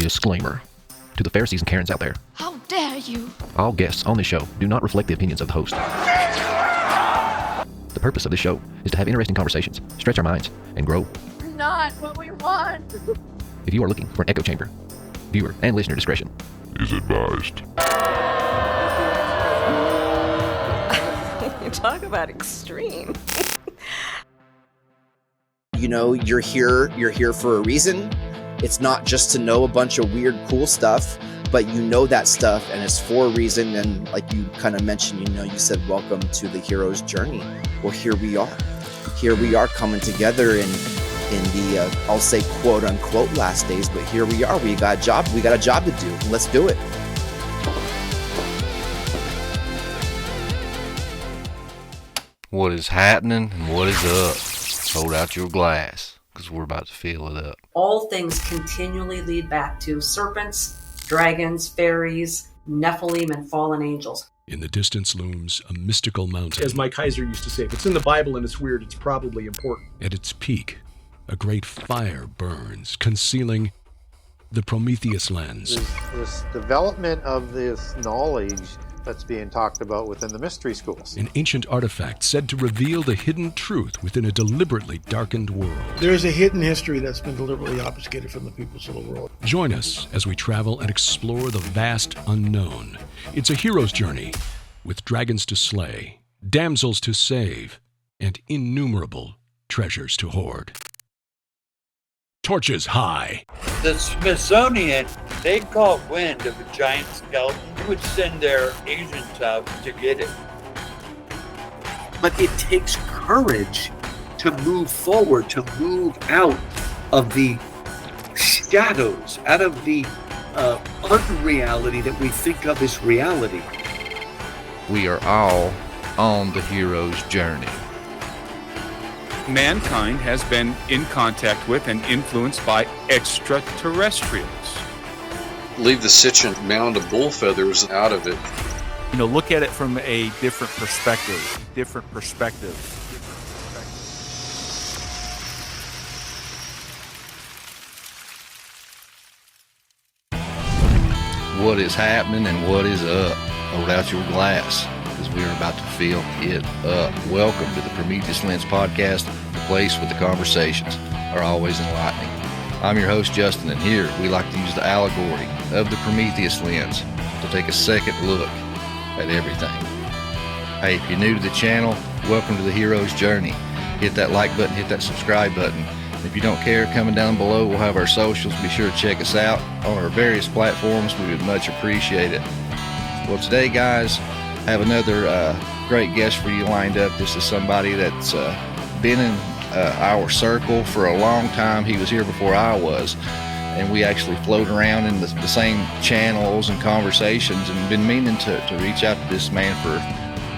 Disclaimer. To the Pharisees and Karens out there. How dare you? All guests on this show do not reflect the opinions of the host. The purpose of this show is to have interesting conversations, stretch our minds, and grow. Not what we want. If you are looking for an echo chamber, viewer and listener discretion is advised. You talk about extreme. You know, you're here for a reason. It's not just to know a bunch of weird, cool stuff, but you know that stuff and it's for a reason. And like you kind of mentioned, you said, welcome to the hero's journey. Well, here we are. Here we are coming together in the, I'll say quote unquote last days, but here we are. We got a job to do. Let's do it. What is happening and what is up? Hold out your glass, because we're about to fill it up. All things continually lead back to serpents, dragons, fairies, Nephilim, and fallen angels. In the distance looms a mystical mountain. As Mike Heiser used to say, if it's in the Bible and it's weird, it's probably important. At its peak, a great fire burns, concealing the Prometheus lens. This development of this knowledge that's being talked about within the mystery schools. An ancient artifact said to reveal the hidden truth within a deliberately darkened world. There is a hidden history that's been deliberately obfuscated from the peoples of the world. Join us as we travel and explore the vast unknown. It's a hero's journey with dragons to slay, damsels to save, and innumerable treasures to hoard. Torches high. The Smithsonian, they caught wind of a giant skeleton. They would send their agents out to get it. But it takes courage to move forward, to move out of the shadows, out of the unreality that we think of as reality. We are all on the hero's journey. Mankind has been in contact with and influenced by extraterrestrials. Leave the Sitchin mound of bull feathers out of it. Look at it from a different perspective. What is happening and what is up? Hold out your glass, because we're about to fill it up. Welcome to the Prometheus Lens Podcast, the place where the conversations are always enlightening. I'm your host, Justin, and here we like to use the allegory of the Prometheus Lens to take a second look at everything. Hey, if you're new to the channel, welcome to the hero's journey. Hit that like button, hit that subscribe button. If you don't care, coming down below, we'll have our socials. Be sure to check us out on our various platforms. We would much appreciate it. Well, today, guys, I have another great guest for you lined up. This is somebody that's been in our circle for a long time. He was here before I was, and we actually float around in the same channels and conversations, and been meaning to reach out to this man for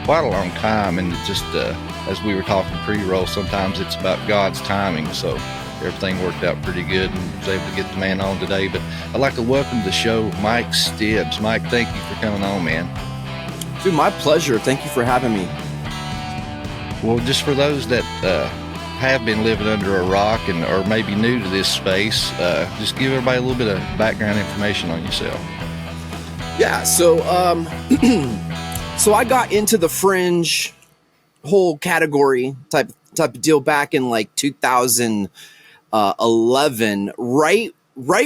quite a long time. And just as we were talking pre-roll, sometimes it's about God's timing, so everything worked out pretty good and was able to get the man on today. But I'd like to welcome to the show Mike Stibs. Mike, thank you for coming on, man. Dude, my pleasure. Thank you for having me. Well, just for those that have been living under a rock and or maybe new to this space, just give everybody a little bit of background information on yourself. Yeah, so so I got into the fringe whole category type of deal back in like 2011, right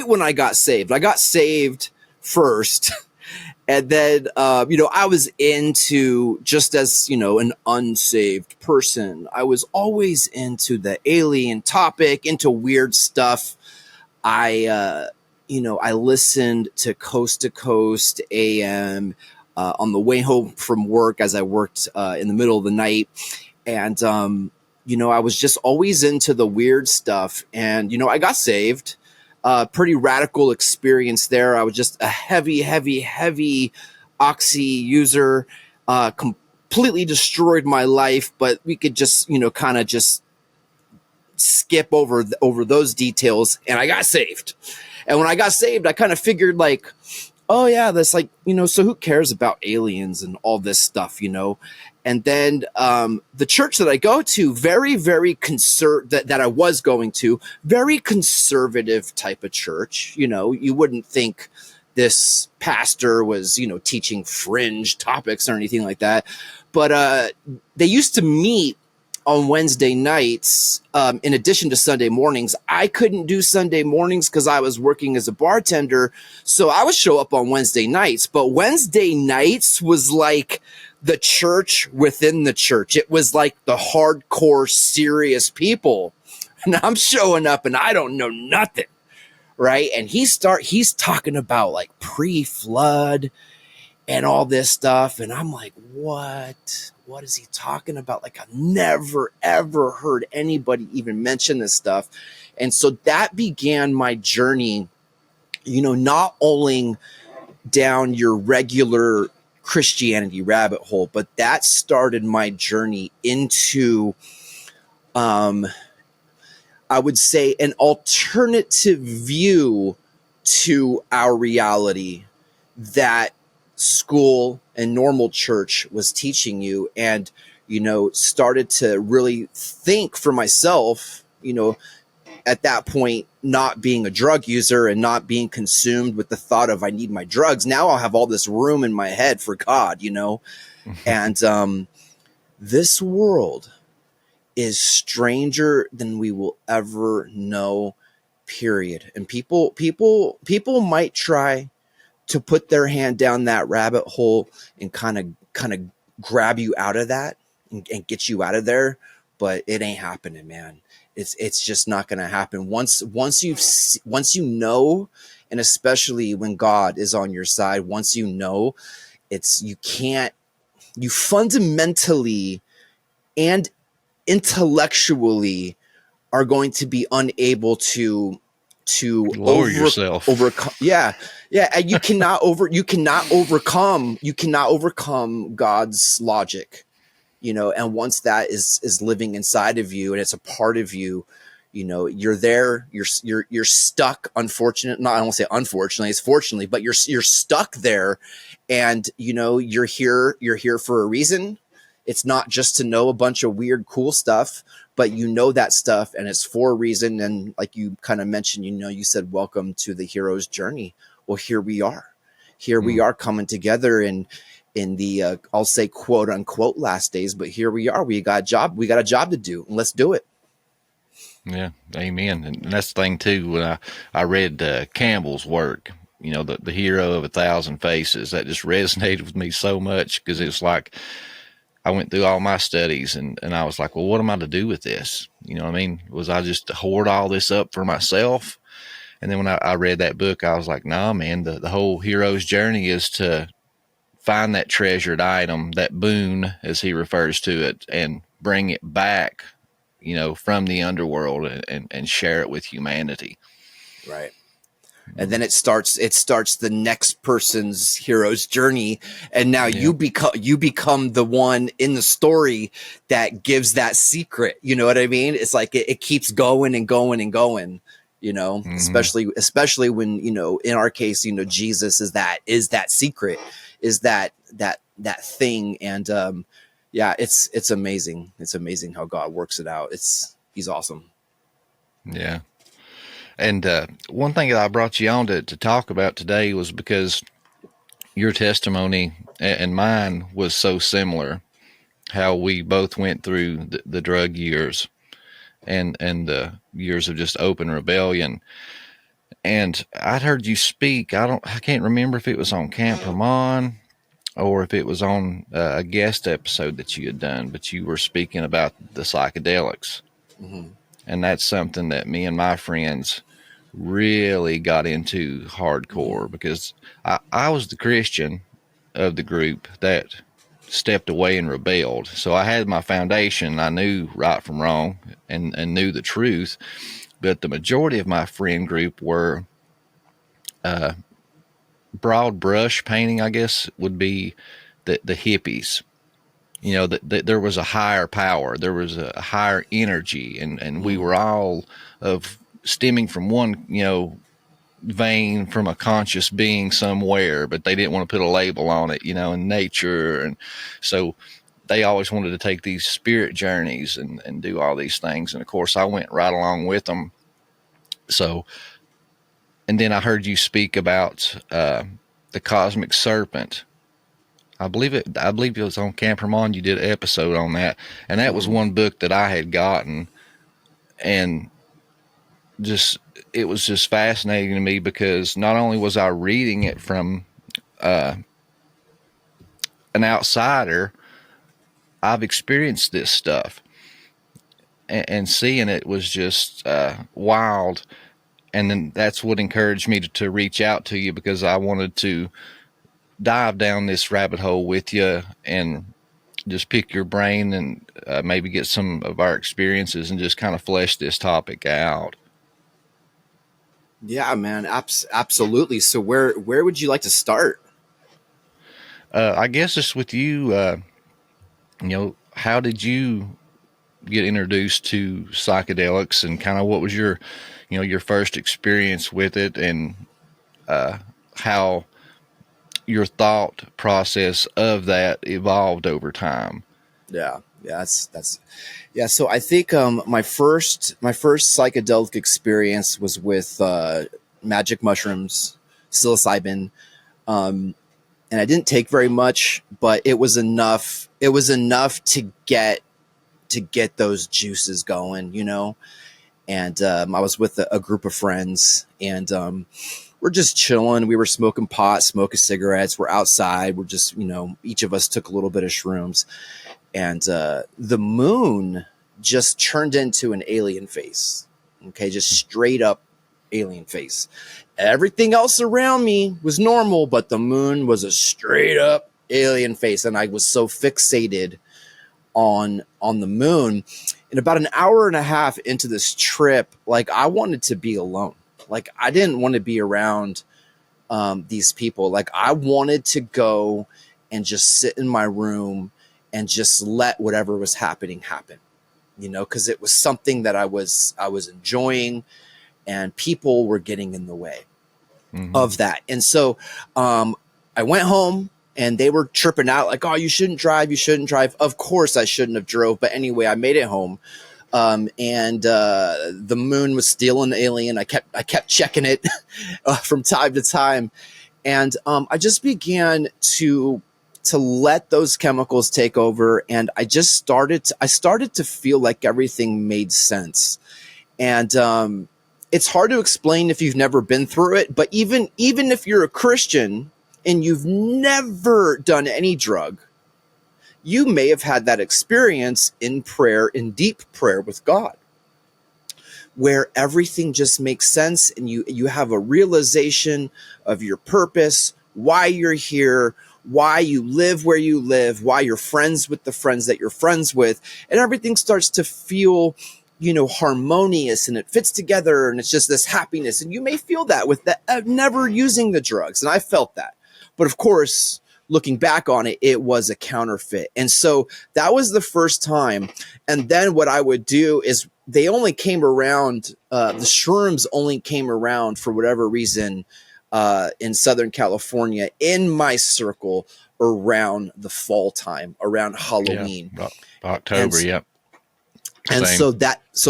when I got saved. I got saved first. And then, I was into, just as, an unsaved person, I was always into the alien topic, into weird stuff. I listened to Coast AM on the way home from work as I worked in the middle of the night. And, I was just always into the weird stuff. And, I got saved. Pretty radical experience there. I was just a heavy oxy user, completely destroyed my life, but we could just, kind of just skip over those details. And I got saved. And when I got saved, I kind of figured like, oh yeah, that's like, so who cares about aliens and all this stuff, And then the church that I go to, very, very that I was going to, very conservative type of church. You wouldn't think this pastor was, teaching fringe topics or anything like that. But they used to meet on Wednesday nights, in addition to Sunday mornings. I couldn't do Sunday mornings because I was working as a bartender. So I would show up on Wednesday nights. But Wednesday nights was like the church within the church. It was like the hardcore, serious people. And I'm showing up and I don't know nothing. Right. And he's talking about like pre-flood and all this stuff. And I'm like, what is he talking about? Like, I've never, ever heard anybody even mention this stuff. And so that began my journey, not only down your regular Christianity rabbit hole, but that started my journey into, I would say, an alternative view to our reality that school and normal church was teaching you. And, started to really think for myself, at that point, not being a drug user and not being consumed with the thought of I need my drugs. Now I'll have all this room in my head for God, and this world is stranger than we will ever know, period. And people might try to put their hand down that rabbit hole and kind of grab you out of that and get you out of there. But it ain't happening, man. It's just not going to happen. Once you know, and especially when God is on your side, once you fundamentally and intellectually are going to be unable to lower yourself. Overcome. Yeah. And you cannot overcome God's logic. And once that is living inside of you and it's a part of you, you're there, you're stuck. I don't want to say unfortunately, it's fortunately, but you're stuck there, and you're here for a reason. It's not just to know a bunch of weird, cool stuff, but that stuff, and it's for a reason. And like you kind of mentioned, you said, welcome to the hero's journey. Well, here we are. We are coming together in the, I'll say quote unquote last days, but here we are. We got a job to do, and let's do it. Yeah. Amen. And that's the thing too. When I read Campbell's work, the hero of 1,000 faces, that just resonated with me so much, because it's like, I went through all my studies and I was like, well, what am I to do with this? You know what I mean? Was I just to hoard all this up for myself? And then when I read that book, I was like, nah, man, the whole hero's journey is to find that treasured item, that boon, as he refers to it, and bring it back, from the underworld and share it with humanity. Right. And then it starts the next person's hero's journey. And now you become the one in the story that gives that secret. You know what I mean? It's like it keeps going and going and going, especially when, in our case, Jesus is that secret, is that thing. And, it's amazing. It's amazing how God works it out. He's awesome. Yeah. And one thing that I brought you on to talk about today was because your testimony and mine was so similar, how we both went through the drug years and the years of just open rebellion. And I'd heard you speak. I can't remember if it was on Camp Ramon or if it was on a guest episode that you had done, but you were speaking about the psychedelics. Mm-hmm. And that's something that me and my friends really got into hardcore, because I was the Christian of the group that stepped away and rebelled. So I had my foundation. I knew right from wrong and knew the truth. But the majority of my friend group were broad brush painting, I guess, would be the hippies. That there was a higher power, there was a higher energy, and we were all stemming from one, vein from a conscious being somewhere, but they didn't want to put a label on it, in nature. And so they always wanted to take these spirit journeys and do all these things. And of course I went right along with them. So, and then I heard you speak about the cosmic serpent. I believe it was on Camp Hermon. You did an episode on that. And that was one book that I had gotten, and it was just fascinating to me, because not only was I reading it from an outsider, I've experienced this stuff, and seeing it was just wild. And then that's what encouraged me to reach out to you, because I wanted to dive down this rabbit hole with you and just pick your brain and maybe get some of our experiences and just kind of flesh this topic out. Yeah, man. Absolutely. So where would you like to start? I guess just with you, how did you get introduced to psychedelics, and kind of what was your first experience with it, and how your thought process of that evolved over time? Yeah. So I think my first psychedelic experience was with magic mushrooms, psilocybin, and I didn't take very much, but it was enough. It was enough to get those juices going, And I was with a group of friends, and we're just chilling. We were smoking pot, smoking cigarettes. We're outside. We're just, each of us took a little bit of shrooms, and the moon just turned into an alien face. Okay, just straight up alien face. Everything else around me was normal, but the moon was a straight up alien face, and I was so fixated on the moon. And about an hour and a half into this trip, like, I wanted to be alone. Like, I didn't want to be around these people. Like, I wanted to go and just sit in my room and just let whatever was happening happen, because it was something that I was enjoying, and people were getting in the way of that. And so I went home, and they were tripping out like, oh, you shouldn't drive. Of course I shouldn't have drove. But anyway, I made it home. And the moon was still an alien. I kept checking it from time to time. And I just began to let those chemicals take over. And I started to feel like everything made sense. And it's hard to explain if you've never been through it. But even if you're a Christian and you've never done any drug, you may have had that experience in prayer, in deep prayer with God, where everything just makes sense, and you have a realization of your purpose, why you're here, why you live where you live, why you're friends with the friends that you're friends with, and everything starts to feel, harmonious, and it fits together, and it's just this happiness. And you may feel that with never using the drugs, and I felt that. But of course, looking back on it, it was a counterfeit. And so that was the first time. And then what I would do is they only came around, the shrooms only came around for whatever reason in Southern California, in my circle, around the fall time, around Halloween. Yeah, October, yep. And so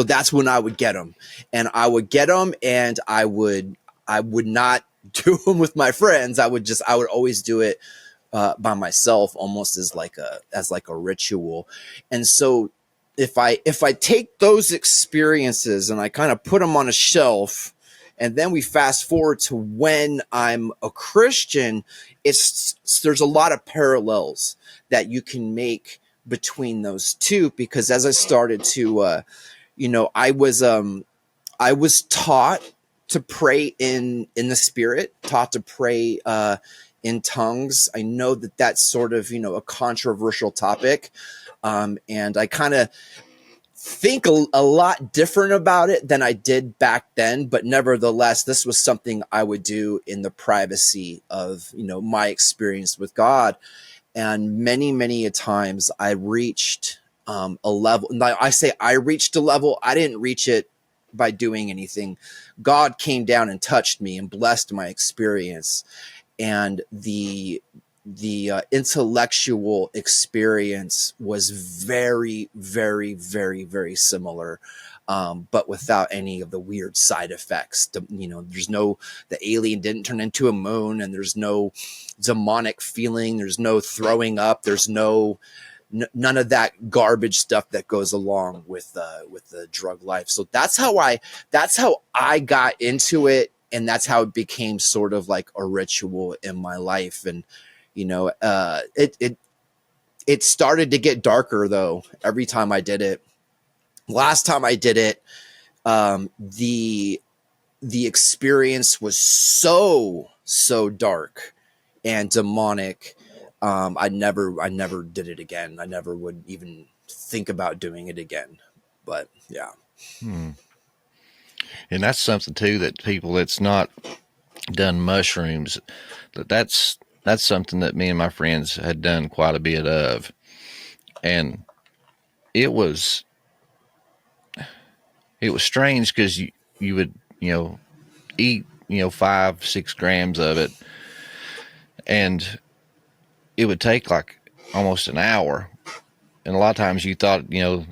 that's when I would get them. And I would get them, and I would not do them with my friends. I would always do it by myself, almost as like a ritual. And so if I take those experiences and I kind of put them on a shelf, and then we fast forward to when I'm a Christian, there's a lot of parallels that you can make between those two, because as I started to I was taught to pray in the spirit, taught to pray in tongues. I know that that's sort of, a controversial topic. And I kind of think a lot different about it than I did back then. But nevertheless, this was something I would do in the privacy of, my experience with God. And many, many a times I reached a level. And I say I reached a level. I didn't reach it by doing anything. God came down and touched me and blessed my experience, and the intellectual experience was very, very, very, very similar, but without any of the weird side effects. There's no, the alien didn't turn into a moon, and there's no demonic feeling. There's no throwing up. There's none of that garbage stuff that goes along with the drug life. So that's how I got into it. And that's how it became sort of like a ritual in my life. And, it started to get darker though, every time I did it. Last time I did it, the experience was so dark and demonic. I never did it again. I never would even think about doing it again. But yeah. And that's something too, that people that's not done mushrooms, that's something that me and my friends had done quite a bit of. And it was strange because you would, eat, 5-6 grams of it, and it would take like almost an hour. And a lot of times you thought,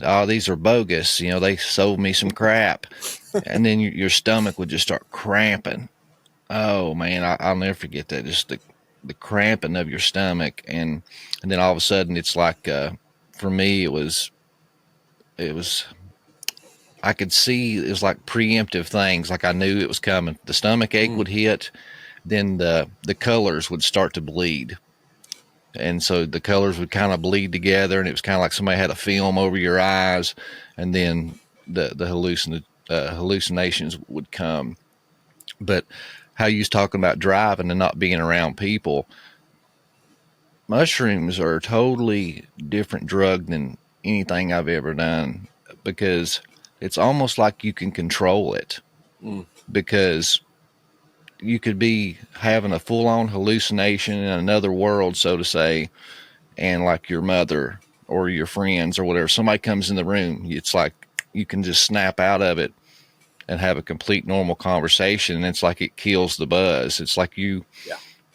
oh, these are bogus. They sold me some crap. And then your stomach would just start cramping. Oh man, I'll never forget that. Just the cramping of your stomach. And then all of a sudden it's like, for me, it was, I could see it was like preemptive things. Like I knew it was coming. The stomach ache would hit, then the colors would start to bleed. And so the colors would kind of bleed together, and it was kind of like somebody had a film over your eyes, and then the hallucinations would come. But how you was talking about driving and not being around people, mushrooms are a totally different drug than anything I've ever done, because it's almost like you can control it. Because you could be having a full-on hallucination in another world, so to say, and like your mother or your friends or whatever, somebody comes in the room, it's like you can just snap out of it and have a complete normal conversation. And it's like it kills the buzz. It's like you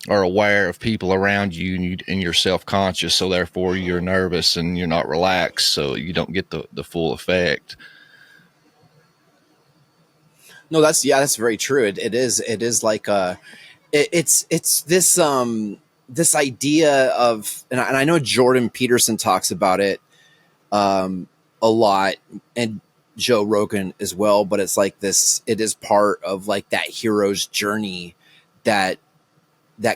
are aware of people around you, and you're self-conscious, so therefore you're nervous and you're not relaxed, so you don't get the full effect. No, that's very true. It is like it's this idea of, and I know Jordan Peterson talks about it a lot, and Joe Rogan as well, but it's like this, it is part of like that hero's journey that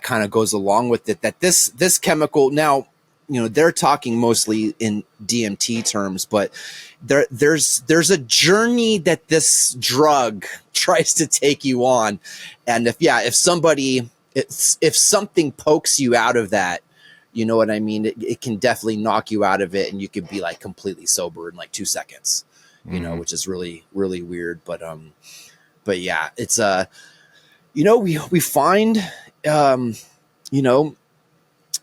kind of goes along with it, that this chemical, now, they're talking mostly in DMT terms, but there's a journey that this drug tries to take you on. And if something pokes you out of that, you know what I mean? It can definitely knock you out of it, and you could be like completely sober in like 2 seconds, which is really, really weird. But yeah, it's, we find,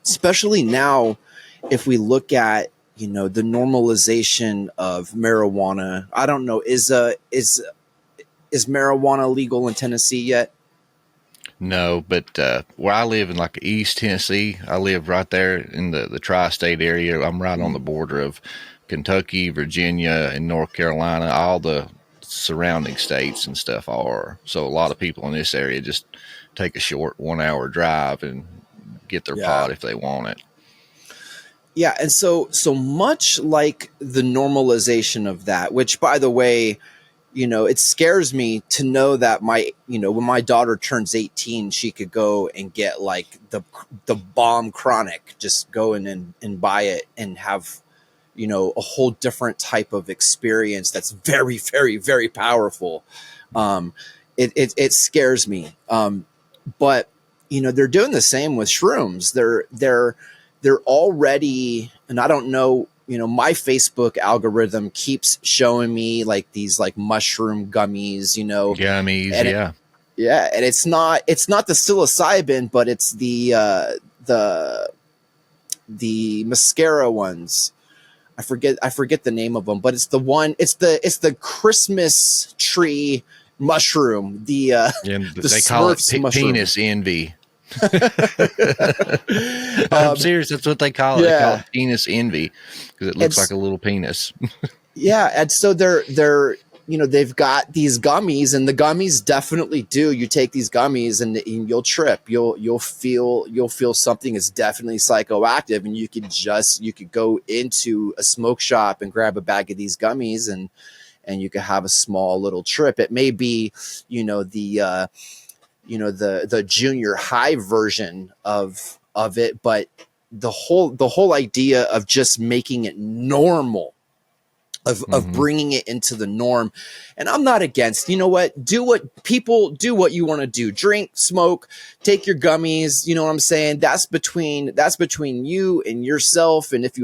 especially now, if we look at, the normalization of marijuana, I don't know, is marijuana legal in Tennessee yet? No, but where I live in like East Tennessee, I live right there in the tri-state area. I'm right on the border of Kentucky, Virginia, and North Carolina. All the surrounding states and stuff are. So a lot of people in this area just take a short 1 hour drive and get their pot if they want it. Yeah. And so much like the normalization of that, which, by the way, it scares me to know that when my daughter turns 18, she could go and get like the bomb chronic, just go in and buy it and have, a whole different type of experience that's very, very, very powerful. It scares me. But they're doing the same with shrooms. They're already, and I don't know, my Facebook algorithm keeps showing me like these like mushroom gummies, Gummies, and and it's not the psilocybin, but it's the mascara ones. I forget the name of them, but it's the Christmas tree mushroom. They call it penis envy. I'm serious. That's what they call it. They call it penis envy because it looks like a little penis. Yeah. And so they're, they've got these gummies, and the gummies definitely do. You take these gummies and you'll trip. You'll feel something is definitely psychoactive, and you could go into a smoke shop and grab a bag of these gummies and you could have a small little trip. It may be, the junior high version of it, but the whole idea of just making it normal, of bringing it into the norm. And I'm not against, do what you want to do, drink, smoke, take your gummies. You know what I'm saying? That's between you and yourself. And if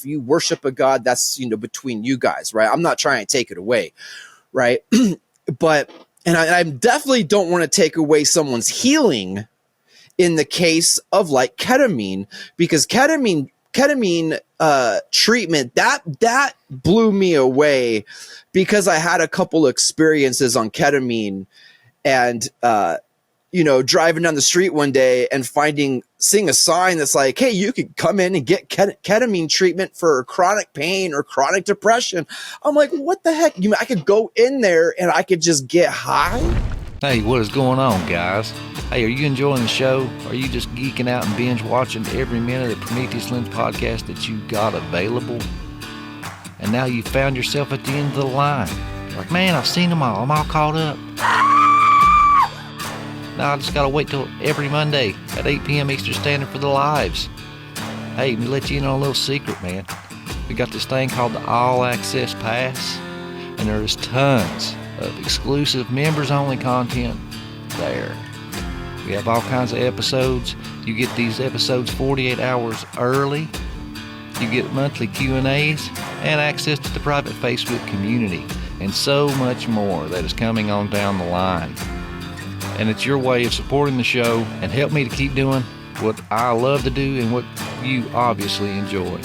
you worship a God, that's, between you guys, right? I'm not trying to take it away. Right. But, and I definitely don't want to take away someone's healing in the case of like ketamine, because ketamine treatment that blew me away, because I had a couple experiences on ketamine, and driving down the street one day and seeing a sign that's like, hey, you could come in and get ketamine treatment for chronic pain or chronic depression. I'm like, what the heck? I could go in there and I could just get high? Hey, what is going on, guys? Hey, are you enjoying the show? Are you just geeking out and binge watching every minute of the Prometheus Lens podcast that you got available? And now you found yourself at the end of the line. You're like, man, I've seen them all. I'm all caught up. Now I just gotta wait till every Monday at 8 p.m. Eastern Standard for the lives. Hey, let me let you in on a little secret, man. We got this thing called the All Access Pass, and there's tons of exclusive members-only content there. We have all kinds of episodes. You get these episodes 48 hours early. You get monthly Q&As and access to the private Facebook community, and so much more that is coming on down the line. And it's your way of supporting the show and help me to keep doing what I love to do and what you obviously enjoy.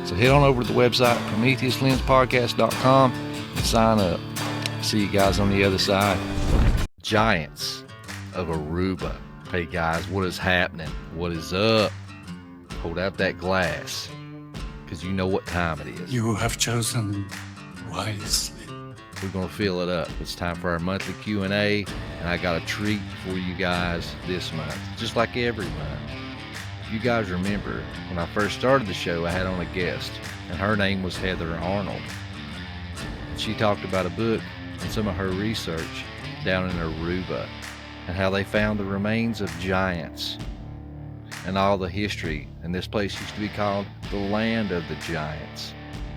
So head on over to the website, PrometheusLensPodcast.com, and sign up. See you guys on the other side. Giants of Aruba. Hey guys, what is happening? What is up? Hold out that glass, because you know what time it is. You have chosen wisely. We're going to fill it up. It's time for our monthly Q&A, and I got a treat for you guys this month, just like every month. If you guys remember, when I first started the show, I had on a guest, and her name was Heather Arnold. She talked about a book and some of her research down in Aruba, and how they found the remains of giants and all the history. And this place used to be called the Land of the Giants.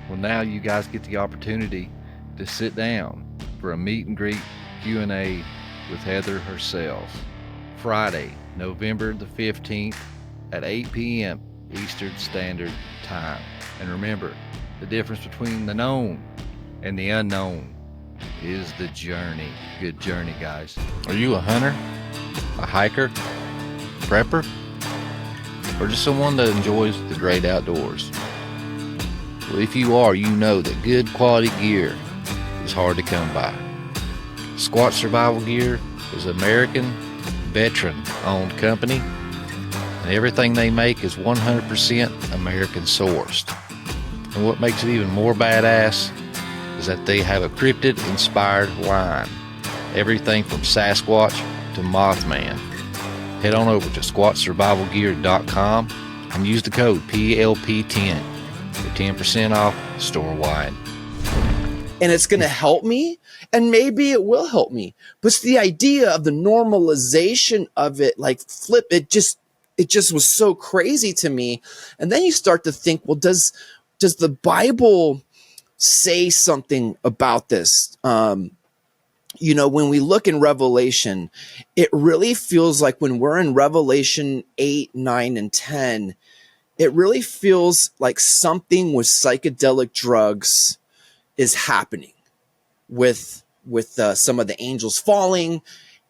Well, now you guys get the opportunity to sit down for a meet and greet Q&A with Heather herself. Friday, November the 15th at 8 p.m. Eastern Standard Time. And remember, the difference between the known and the unknown is the journey. Good journey, guys. Are you a hunter, a hiker, prepper, or just someone that enjoys the great outdoors? Well, if you are, you know that good quality gear is hard to come by. Squat Survival Gear is an American, veteran-owned company, and everything they make is 100% American sourced. And what makes it even more badass is that they have a cryptid-inspired line. Everything from Sasquatch to Mothman. Head on over to squatsurvivalgear.com and use the code PLP10 for 10% off store-wide. And it's going to help me, and maybe it will help me. But it's the idea of the normalization of it, like flip, it just was so crazy to me. And then you start to think, well, does the Bible say something about this? When we look in Revelation, it really feels like when we're in Revelation 8, 9, and 10, it really feels like something with psychedelic drugs is happening with some of the angels falling,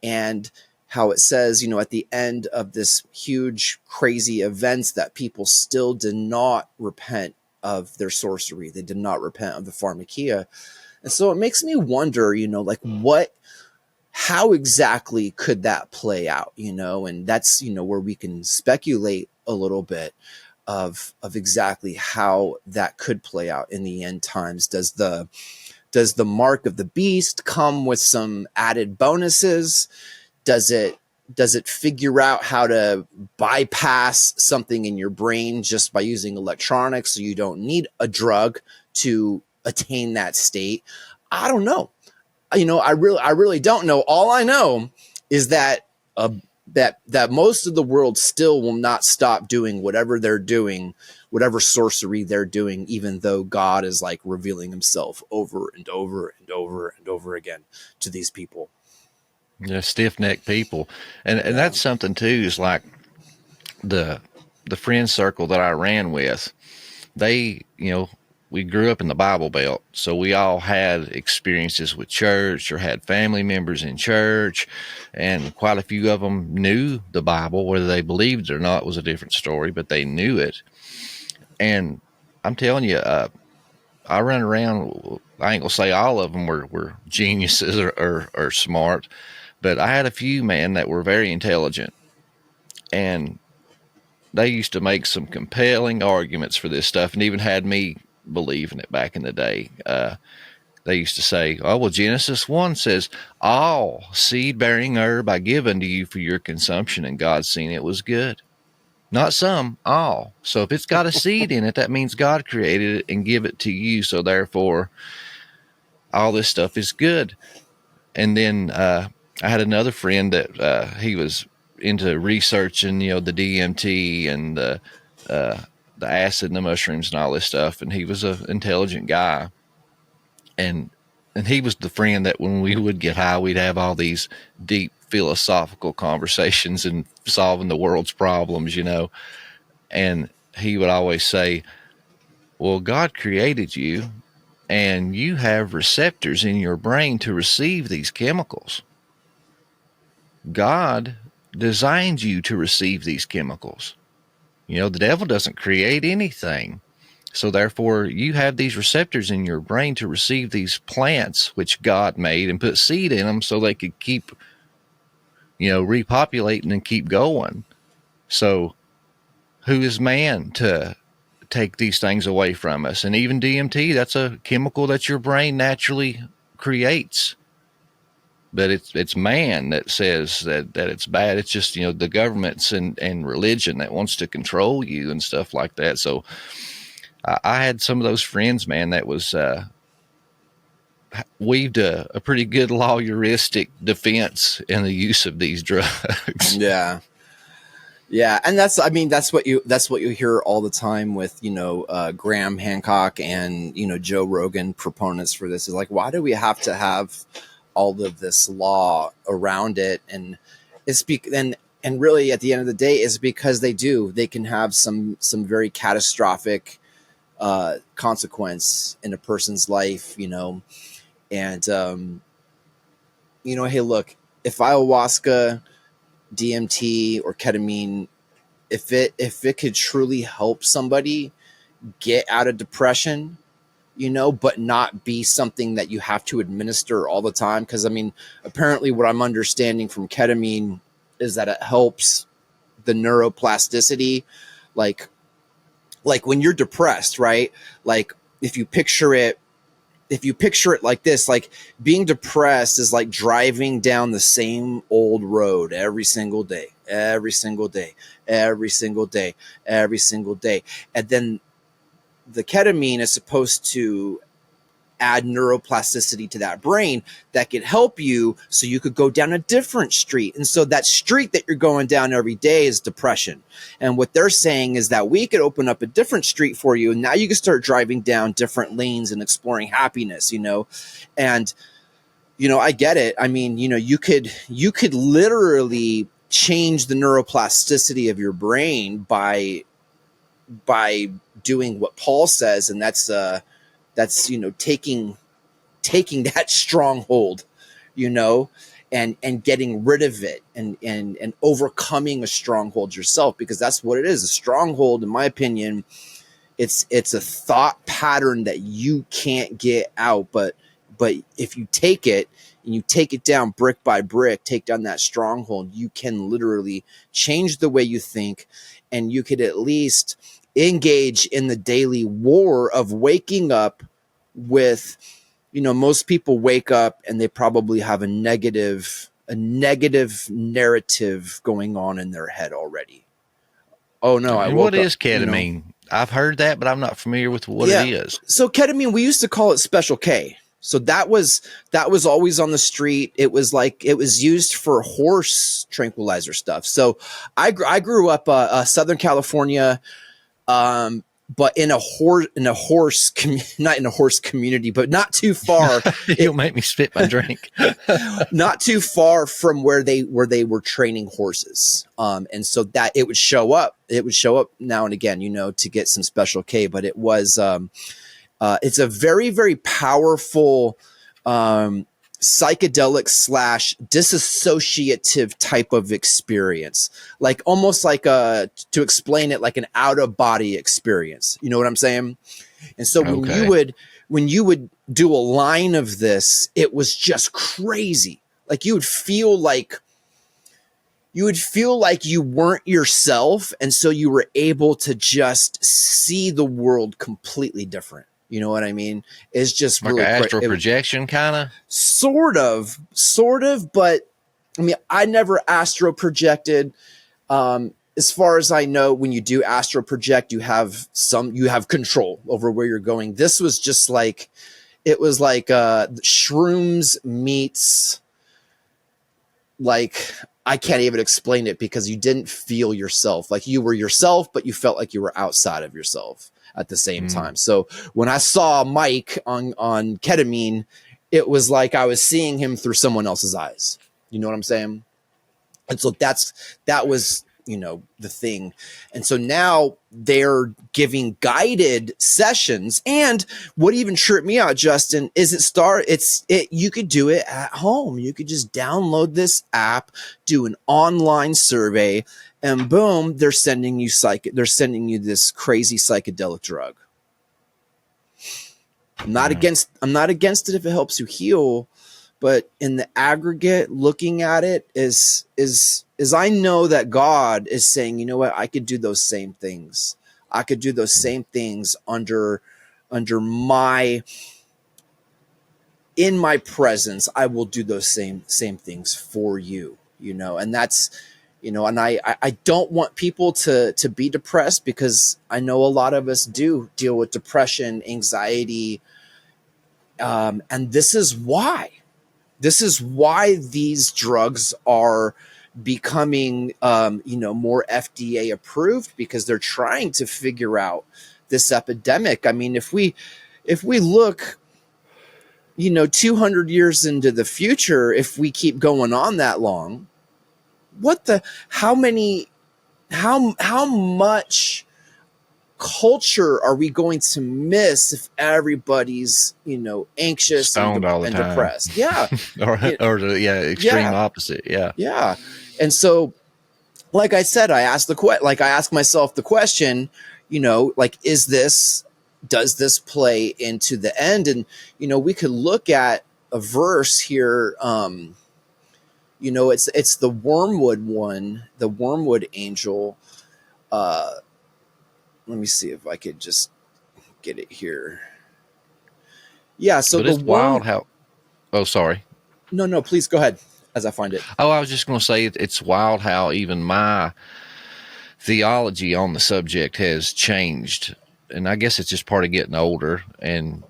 and how it says, at the end of this huge, crazy events that people still did not repent of their sorcery. They did not repent of the pharmakia. And so it makes me wonder, like how exactly could that play out, and that's, where we can speculate a little bit of exactly how that could play out in the end times. Does the mark of the beast come with some added bonuses? Does it figure out how to bypass something in your brain just by using electronics, so you don't need a drug to attain that state? I don't know. I really don't know. All I know is that that most of the world still will not stop doing whatever they're doing, whatever sorcery they're doing, even though God is like revealing himself over and over and over and over again to these people. Yeah, stiff-necked people. And that's something too, is like the friend circle that I ran with, they, we grew up in the Bible Belt, so we all had experiences with church or had family members in church, and quite a few of them knew the Bible. Whether they believed it or not was a different story, but they knew it. And I'm telling you, I run around, I ain't gonna say all of them were geniuses or smart, but I had a few, man, that were very intelligent, and they used to make some compelling arguments for this stuff, and even had me believing it back in the day. They used to say, oh, well, Genesis 1 says, all seed-bearing herb I give unto you for your consumption, and God seen it was good. Not some, all. So if it's got a seed in it, that means God created it and give it to you, so therefore all this stuff is good. And then I had another friend that he was into researching, the DMT and the acid and the mushrooms and all this stuff. And he was an intelligent guy. And he was the friend that when we would get high, we'd have all these deep philosophical conversations and solving the world's problems, And he would always say, well, God created you and you have receptors in your brain to receive these chemicals. God designed you to receive these chemicals. The devil doesn't create anything. So therefore, you have these receptors in your brain to receive these plants, which God made and put seed in them so they could keep, repopulating and keep going. So who is man to take these things away from us? And even DMT, that's a chemical that your brain naturally creates. But it's man that says that it's bad. It's just, the governments and religion that wants to control you and stuff like that. So I had some of those friends, man, that was weaved a pretty good lawyeristic defense in the use of these drugs. Yeah. Yeah. And that's what you hear all the time with, Graham Hancock and, Joe Rogan proponents for this is like, why do we have to have all of this law around it? And it's and really at the end of the day, it's because they can have some very catastrophic consequence in a person's life, and hey, look, if ayahuasca, DMT, or ketamine, if it could truly help somebody get out of depression, but not be something that you have to administer all the time. Because apparently what I'm understanding from ketamine is that it helps the neuroplasticity, like when you're depressed, right? Like if you picture it like this, like being depressed is like driving down the same old road every single day. And then the ketamine is supposed to add neuroplasticity to that brain that could help you so you could go down a different street. And so that street that you're going down every day is depression. And what they're saying is that we could open up a different street for you. And now you can start driving down different lanes and exploring happiness, and, I get it. You could literally change the neuroplasticity of your brain by doing what Paul says. And that's taking that stronghold, and getting rid of it and overcoming a stronghold yourself, because that's what it is. A stronghold, in my opinion, It's a thought pattern that you can't get out. But if you take it and you take it down brick by brick, take down that stronghold, you can literally change the way you think, and you could at least engage in the daily war of waking up with, most people wake up and they probably have a negative narrative going on in their head already. Oh no, I woke what up, is ketamine? I've heard that, but I'm not familiar with what it is. So ketamine, we used to call it Special K. So that was always on the street. It was used for horse tranquilizer stuff. So I grew up Southern California, but in a horse not in a horse community, but not too far. You'll make me spit my drink. Not too far from where they were training horses. And so that it would show up now and again, to get some Special K, but it was, it's a very, very powerful, psychedelic / disassociative type of experience, like almost like to explain it, like an out of body experience. You know what I'm saying? And so when you would do a line of this, it was just crazy. Like you would feel like you weren't yourself. And so you were able to just see the world completely different. You know what I mean? It's just like really an astral projection, kind of. Sort of. But I mean, I never astral projected. As far as I know, when you do astral project, you have control over where you're going. This was just like, it was like shrooms meets, like, I can't even explain it because you didn't feel yourself. Like you were yourself, but you felt like you were outside of yourself at the same time. So when I saw Mike on ketamine, it was like I was seeing him through someone else's eyes. You know what I'm saying? And so that was, the thing. And so now they're giving guided sessions. And what even tripped me out, Justin, is you could do it at home. You could just download this app, do an online survey, and boom, they're sending you this crazy psychedelic drug. I'm not against it if it helps you heal, but in the aggregate, looking at it is I know that God is saying, you know what, I could do those same things. I could do those same things under in my presence. I will do those same things for you, and that's, and I don't want people to be depressed, because I know a lot of us do deal with depression, anxiety. And this is why these drugs are becoming, more FDA approved, because they're trying to figure out this epidemic. I mean, if we look, 200 years into the future, if we keep going on that long, how much culture are we going to miss if everybody's, anxious and depressed? Yeah. Extreme opposite. Yeah. Yeah. And so, like I said, I asked myself the question, does this play into the end? And, we could look at a verse here. It's the wormwood one, the wormwood angel. Let me see if I could just get it here. Yeah. So but it's wild how. Oh, sorry. No, please go ahead as I find it. Oh, I was just going to say it's wild how even my theology on the subject has changed. And I guess it's just part of getting older and,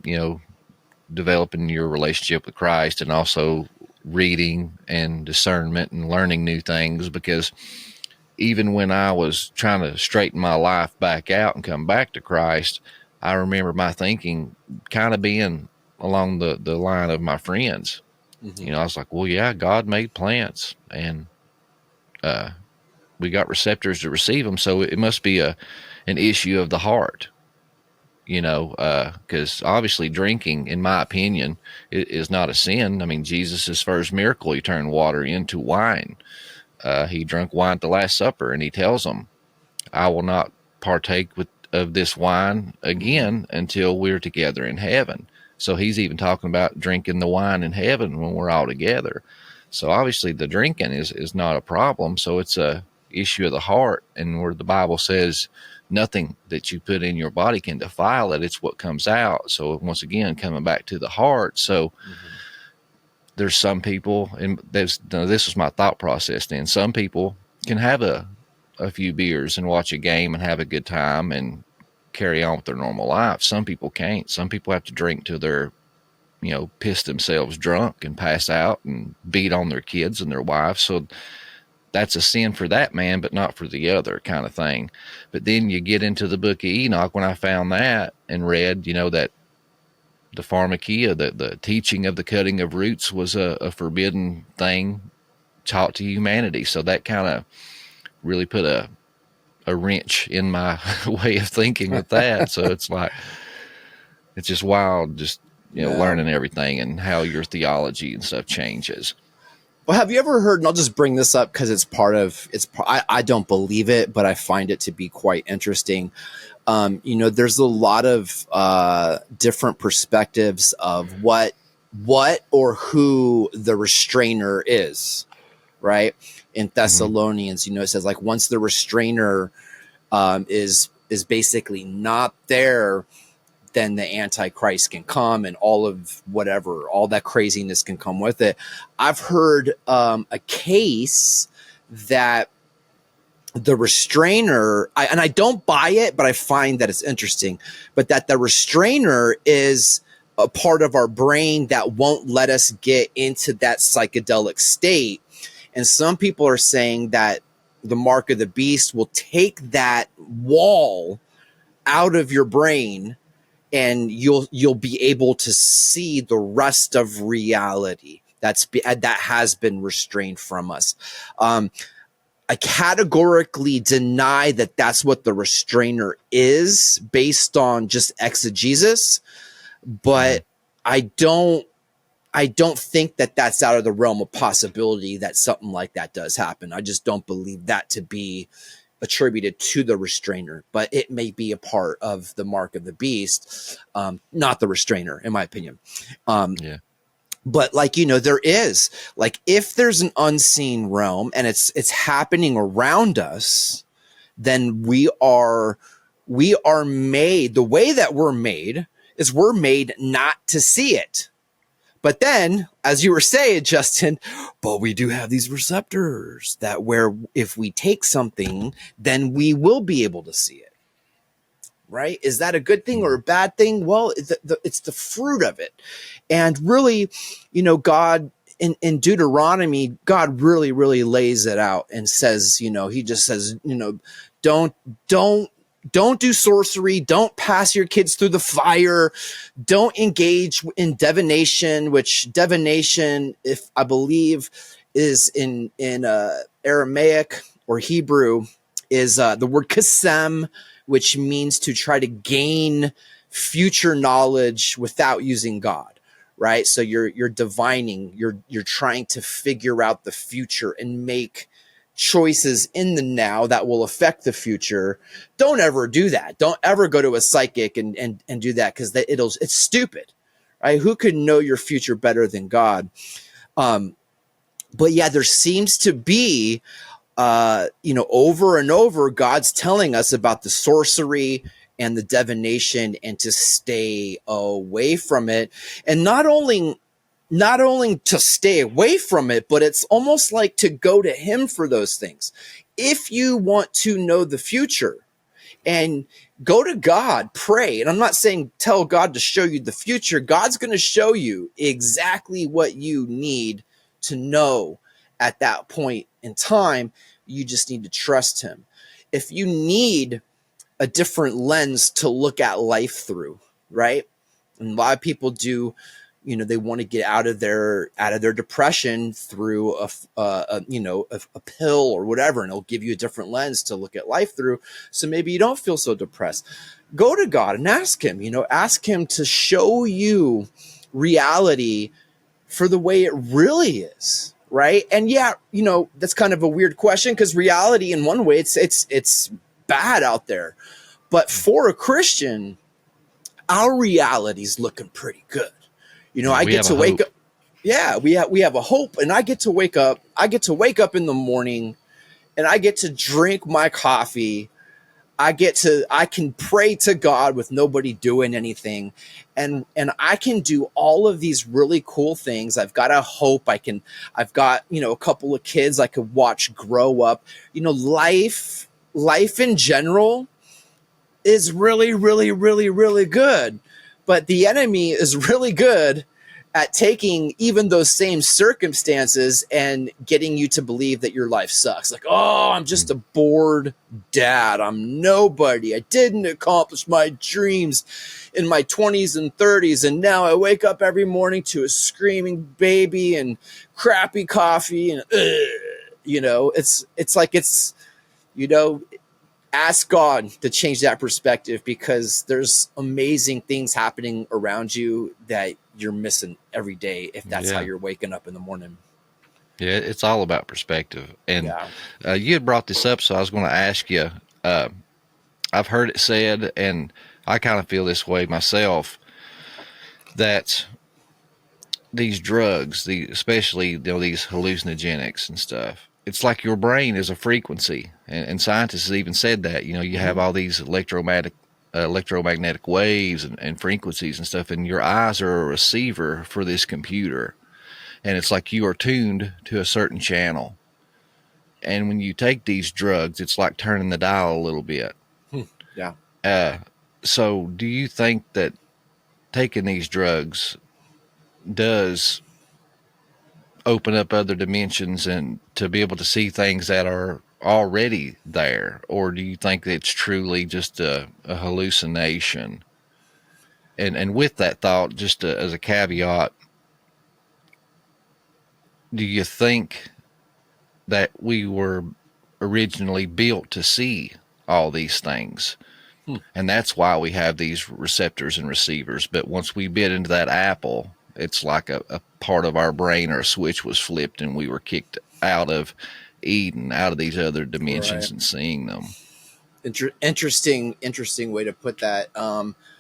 developing your relationship with Christ, and also reading and discernment and learning new things, because even when I was trying to straighten my life back out and come back to Christ, I remember my thinking kind of being along the line of my friends. Mm-hmm. I was like, well, yeah, God made plants, and we got receptors to receive them, so it must be an issue of the heart, because obviously drinking, in my opinion, is not a sin. I mean, Jesus' first miracle, he turned water into wine. He drank wine at the Last Supper, and he tells them, I will not partake of this wine again until we're together in heaven. So he's even talking about drinking the wine in heaven when we're all together. So obviously the drinking is not a problem. So it's a issue of the heart, and where the Bible says nothing that you put in your body can defile it. It's what comes out. So once again, coming back to the heart. So there's some people, and this was my thought process then. Some people can have a few beers and watch a game and have a good time and carry on with their normal life. Some people can't. Some people have to drink till they're, piss themselves drunk and pass out and beat on their kids and their wives. So that's a sin for that man, but not for the other, kind of thing. But then you get into the book of Enoch, when I found that and read, that the pharmakia, the teaching of the cutting of roots was a forbidden thing taught to humanity. So that kind of really put a wrench in my way of thinking with that. So it's like, it's just wild, just, learning everything and how your theology and stuff changes. Well, have you ever heard, and I'll just bring this up because I don't believe it, but I find it to be quite interesting. There's a lot of different perspectives of what or who the restrainer is, right? In Thessalonians, it says like once the restrainer is basically not there, then the Antichrist can come and all that craziness can come with it. I've heard a case that the restrainer, and I don't buy it, but I find that it's interesting, but that the restrainer is a part of our brain that won't let us get into that psychedelic state. And some people are saying that the mark of the beast will take that wall out of your brain, and you'll be able to see the rest of reality that has been restrained from us. I categorically deny that that's what the restrainer is based on just exegesis, but I don't think that that's out of the realm of possibility that something like that does happen. I just don't believe that to be attributed to the restrainer, but it may be a part of the mark of the beast, not the restrainer, in my opinion. But there is, like, if there's an unseen realm and it's happening around us, then we are made, the way that we're made is we're made not to see it. But then, as you were saying, Justin, but we do have these receptors that where if we take something, then we will be able to see it. Right? Is that a good thing or a bad thing? Well, it's the fruit of it. And really, God in Deuteronomy, God really, really lays it out and says, he just says, don't do sorcery. Don't pass your kids through the fire. Don't engage in divination, which divination, if I believe, is in Aramaic or Hebrew, is the word kasem, which means to try to gain future knowledge without using God, right? So you're divining, you're trying to figure out the future and make choices in the now that will affect the future. Don't ever do that. Don't ever go to a psychic and do that, because it's stupid, right? Who could know your future better than God? But yeah, there seems to be, over and over, God's telling us about the sorcery and the divination and to stay away from it. And not only to stay away from it, but it's almost like to go to him for those things. If you want to know the future, and go to God, pray. And I'm not saying tell God to show you the future. God's going to show you exactly what you need to know at that point in time. You just need to trust him. If you need a different lens to look at life through, right? And a lot of people do, they want to get out of their depression through a pill or whatever, and it'll give you a different lens to look at life through. So maybe you don't feel so depressed. Go to God and ask him, ask him to show you reality for the way it really is, right? And yeah, that's kind of a weird question, because reality in one way, it's bad out there. But for a Christian, our reality's looking pretty good. You know, I get to wake up. Yeah, we have a hope, and I get to wake up. I get to wake up in the morning, and I get to drink my coffee. I can pray to God with nobody doing anything. And I can do all of these really cool things. I've got a hope. I've got, you know, a couple of kids I could watch grow up. You know, life in general is really, really, really, really good. But the enemy is really good at taking even those same circumstances and getting you to believe that your life sucks. Like, oh, I'm just a bored dad. I'm nobody. I didn't accomplish my dreams in my 20s and 30s. And now I wake up every morning to a screaming baby and crappy coffee. And, you know, it's like, you know, ask God to change that perspective, because there's amazing things happening around you that you're missing every day if that's how you're waking up in the morning. Yeah, it's all about perspective. And you had brought this up, so I was going to ask you, I've heard it said, and I kind of feel this way myself, that these drugs, especially, you know, these hallucinogenics and stuff, it's like your brain is a frequency. And scientists have even said that, you know, you have all these electromagnetic waves and frequencies and stuff, and your eyes are a receiver for this computer, and it's like you are tuned to a certain channel. And when you take these drugs, it's like turning the dial a little bit. So do you think that taking these drugs does open up other dimensions and to be able to see things that are already there, or do you think it's truly just a hallucination? And with that thought, just as a caveat, do you think that we were originally built to see all these things? And that's why we have these receptors and receivers. But once we bit into that apple, it's like a part of our brain or a switch was flipped, and we were kicked out of Eden, out of these other dimensions, and seeing them. Interesting way to put that.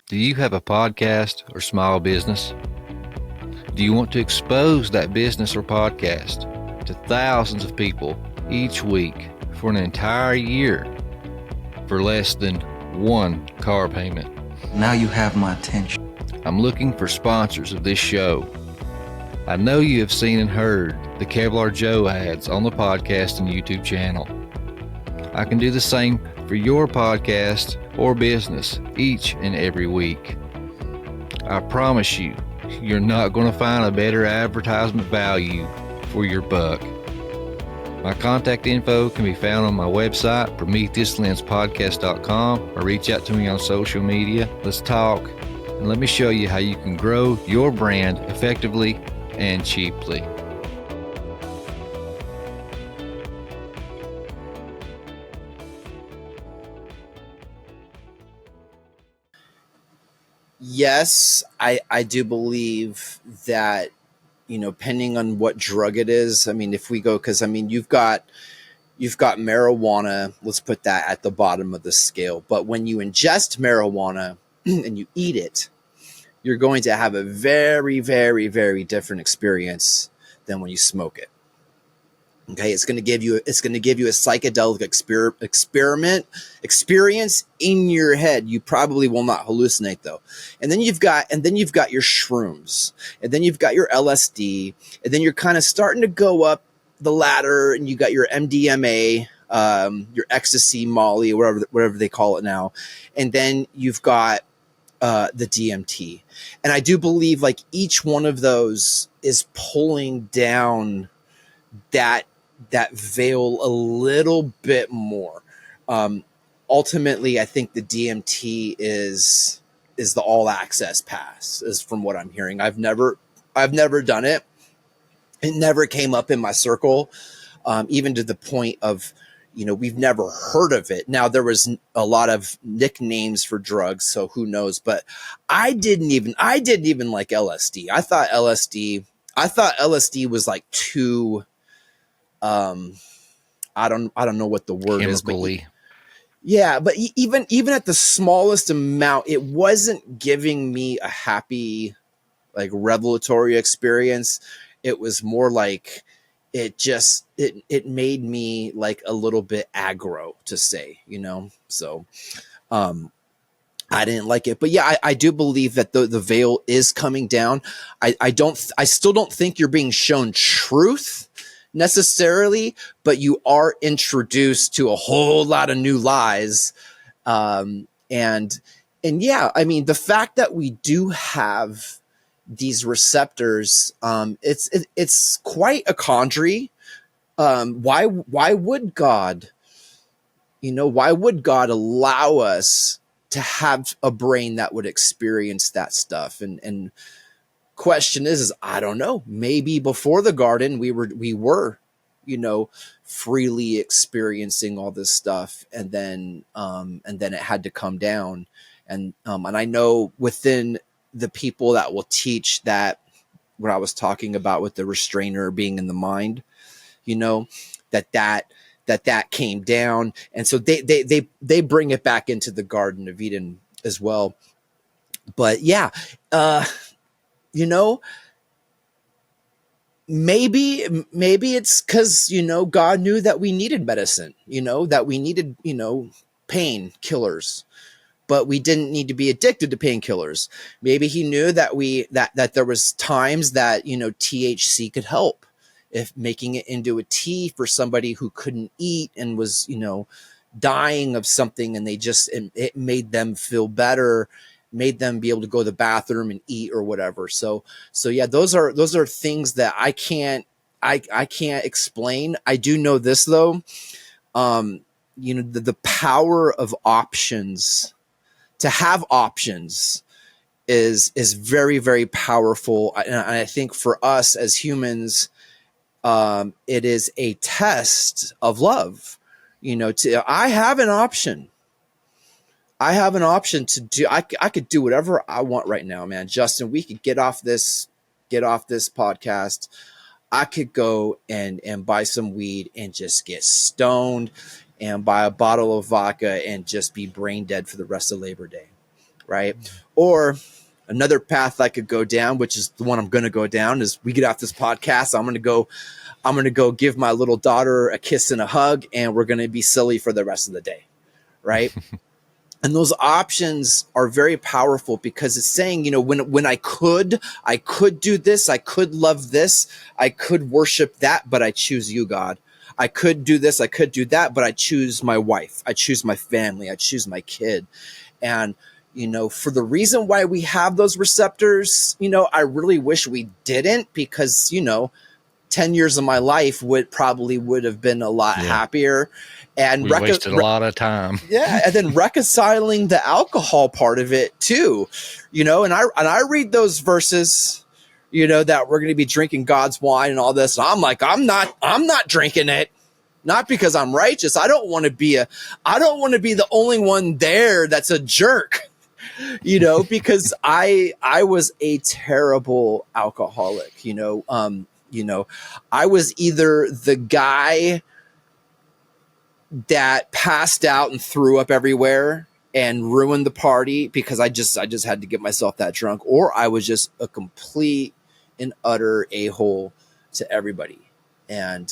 Do you have a podcast or small business? Do you want to expose that business or podcast to thousands of people each week for an entire year for less than one car payment? Now you have my attention. I'm looking for sponsors of this show. I know you have seen and heard the Kevlar Joe ads on the podcast and YouTube channel. I can do the same for your podcast or business each and every week. I promise you, you're not going to find a better advertisement value for your buck. My contact info can be found on my website, PrometheusLensPodcast.com, or reach out to me on social media. Let's talk, and let me show you how you can grow your brand effectively and cheaply. Yes, I do believe that, you know, depending on what drug it is. I mean, if we go, because I mean, you've got marijuana, let's put that at the bottom of the scale. But when you ingest marijuana and you eat it, you're going to have a very, very, very different experience than when you smoke it. Okay, it's going to give you a psychedelic experience in your head. You probably will not hallucinate though. And then you've got your shrooms, and then you've got your LSD, and then you're kind of starting to go up the ladder, and you got your MDMA, your ecstasy, Molly, whatever they call it now, and then you've got the DMT. And I do believe like each one of those is pulling down that veil a little bit more. Ultimately, I think the DMT is the all access pass, is from what I'm hearing. I've never done it. It never came up in my circle, even to the point of, you know, we've never heard of it. Now, there was a lot of nicknames for drugs, so who knows? But I didn't even like LSD. I thought LSD was like too, I don't know what the word is, but Yeah, but even at the smallest amount, it wasn't giving me a happy, like, revelatory experience. It was more like it made me like a little bit aggro, to say, So I didn't like it. But yeah, I do believe that the veil is coming down. I still don't think you're being shown truth necessarily, but you are introduced to a whole lot of new lies. And yeah, I mean, the fact that we do have these receptors, it's quite a quandary. Why would God, why would God allow us to have a brain that would experience that stuff? And question is I don't know, maybe before the garden we were freely experiencing all this stuff, and then it had to come down. And I know within the people that will teach that, what I was talking about with the restrainer being in the mind, that came down, and so they bring it back into the Garden of Eden as well. But yeah, maybe it's because God knew that we needed medicine, that we needed pain killers, but we didn't need to be addicted to painkillers. Maybe he knew that there was times that THC could help, if making it into a tea for somebody who couldn't eat and was dying of something, and it made them feel better, made them be able to go to the bathroom and eat or whatever. So yeah, those are things that I can't explain. I do know this though, the power of options, to have options is very, very powerful. And I think for us as humans, it is a test of love. I have an option. I have an option to do. I could do whatever I want right now, man. Justin, we could get off this podcast. I could go and buy some weed and just get stoned, and buy a bottle of vodka and just be brain dead for the rest of Labor Day, right? Or another path I could go down, which is the one I'm going to go down, is we get off this podcast, I'm going to go give my little daughter a kiss and a hug, and we're going to be silly for the rest of the day, right? And those options are very powerful, because it's saying, when I could do this, I could love this, I could worship that, but I choose you, God. I could do this, I could do that, but I choose my wife, I choose my family, I choose my kid. And for the reason why we have those receptors, I really wish we didn't, because 10 years of my life would have been a lot happier. And we wasted a lot of time. Yeah. And then reconciling the alcohol part of it too, and I read those verses, that we're going to be drinking God's wine and all this. And I'm like, I'm not drinking it. Not because I'm righteous. I don't want to be the only one there that's a jerk, because I was a terrible alcoholic, I was either the guy that passed out and threw up everywhere and ruined the party because I just had to get myself that drunk, or I was just a complete and utter a-hole to everybody. And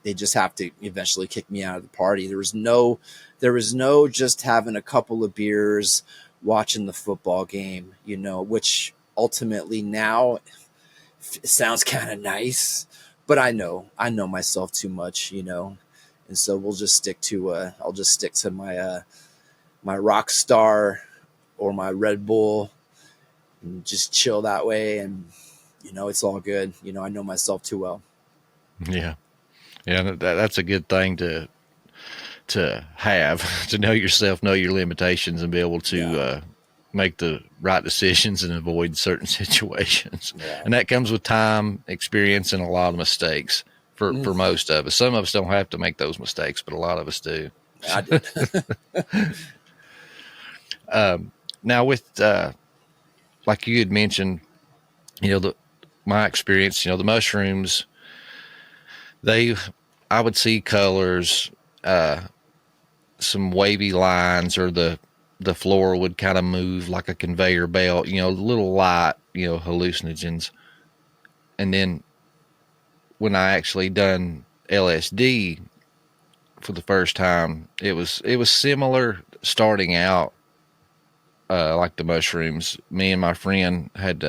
they just have to eventually kick me out of the party. There was no just having a couple of beers, watching the football game, which ultimately now sounds kind of nice, but I know myself too much, and so we'll just stick to I'll just stick to my my rock star or my Red Bull and just chill that way, and it's all good. I know myself too well. Yeah, that's a good thing to have, to know yourself, know your limitations, and be able to make the right decisions and avoid certain situations. Yeah. And that comes with time, experience, and a lot of mistakes for most of us. Some of us don't have to make those mistakes, but a lot of us do. I did. Now with, like you had mentioned, my experience, the mushrooms, I would see colors, some some wavy lines, or the floor would kind of move like a conveyor belt, little light, hallucinogens. And then when I actually done LSD for the first time, it was similar starting out, like the mushrooms. Me and my friend had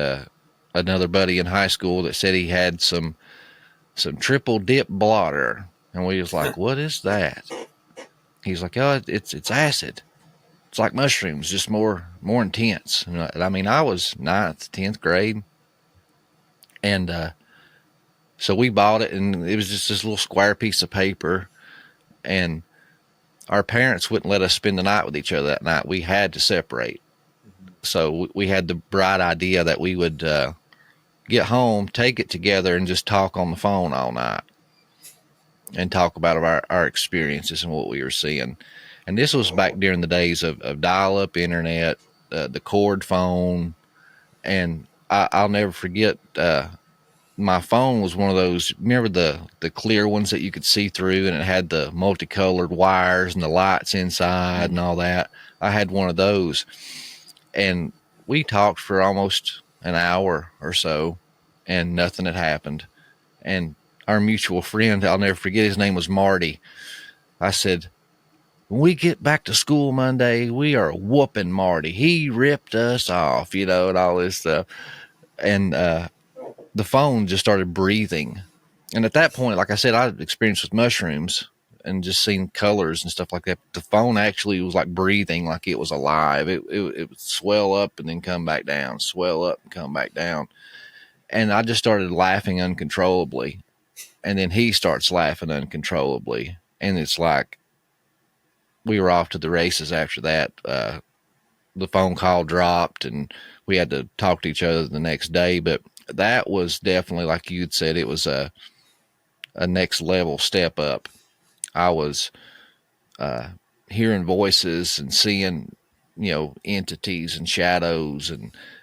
another buddy in high school that said he had some triple dip blotter, and we was like, what is that? He's like, oh, it's acid. It's like mushrooms, just more intense. And I mean, I was 9th, 10th grade, and so we bought it, and it was just this little square piece of paper, and our parents wouldn't let us spend the night with each other that night. We had to separate. So we had the bright idea that we would get home, take it together, and just talk on the phone all night and talk about our experiences and what we were seeing. And this was back during the days of dial-up internet, the cord phone, and I'll never forget, my phone was one of those, remember the clear ones that you could see through, and it had the multicolored wires and the lights inside and all that? I had one of those, and we talked for almost an hour or so, and nothing had happened. And our mutual friend, I'll never forget, his name was Marty. I said, when we get back to school Monday, we are whooping Marty. He ripped us off, and all this stuff. And the phone just started breathing. And at that point, like I said, I'd experienced with mushrooms and just seen colors and stuff like that. The phone actually was like breathing, like it was alive. It would swell up and then come back down, swell up and come back down. And I just started laughing uncontrollably. And then he starts laughing uncontrollably. And it's like we were off to the races after that. The phone call dropped, and we had to talk to each other the next day. But that was definitely, like you'd said, it was a next level step up. I was hearing voices and seeing, entities and shadows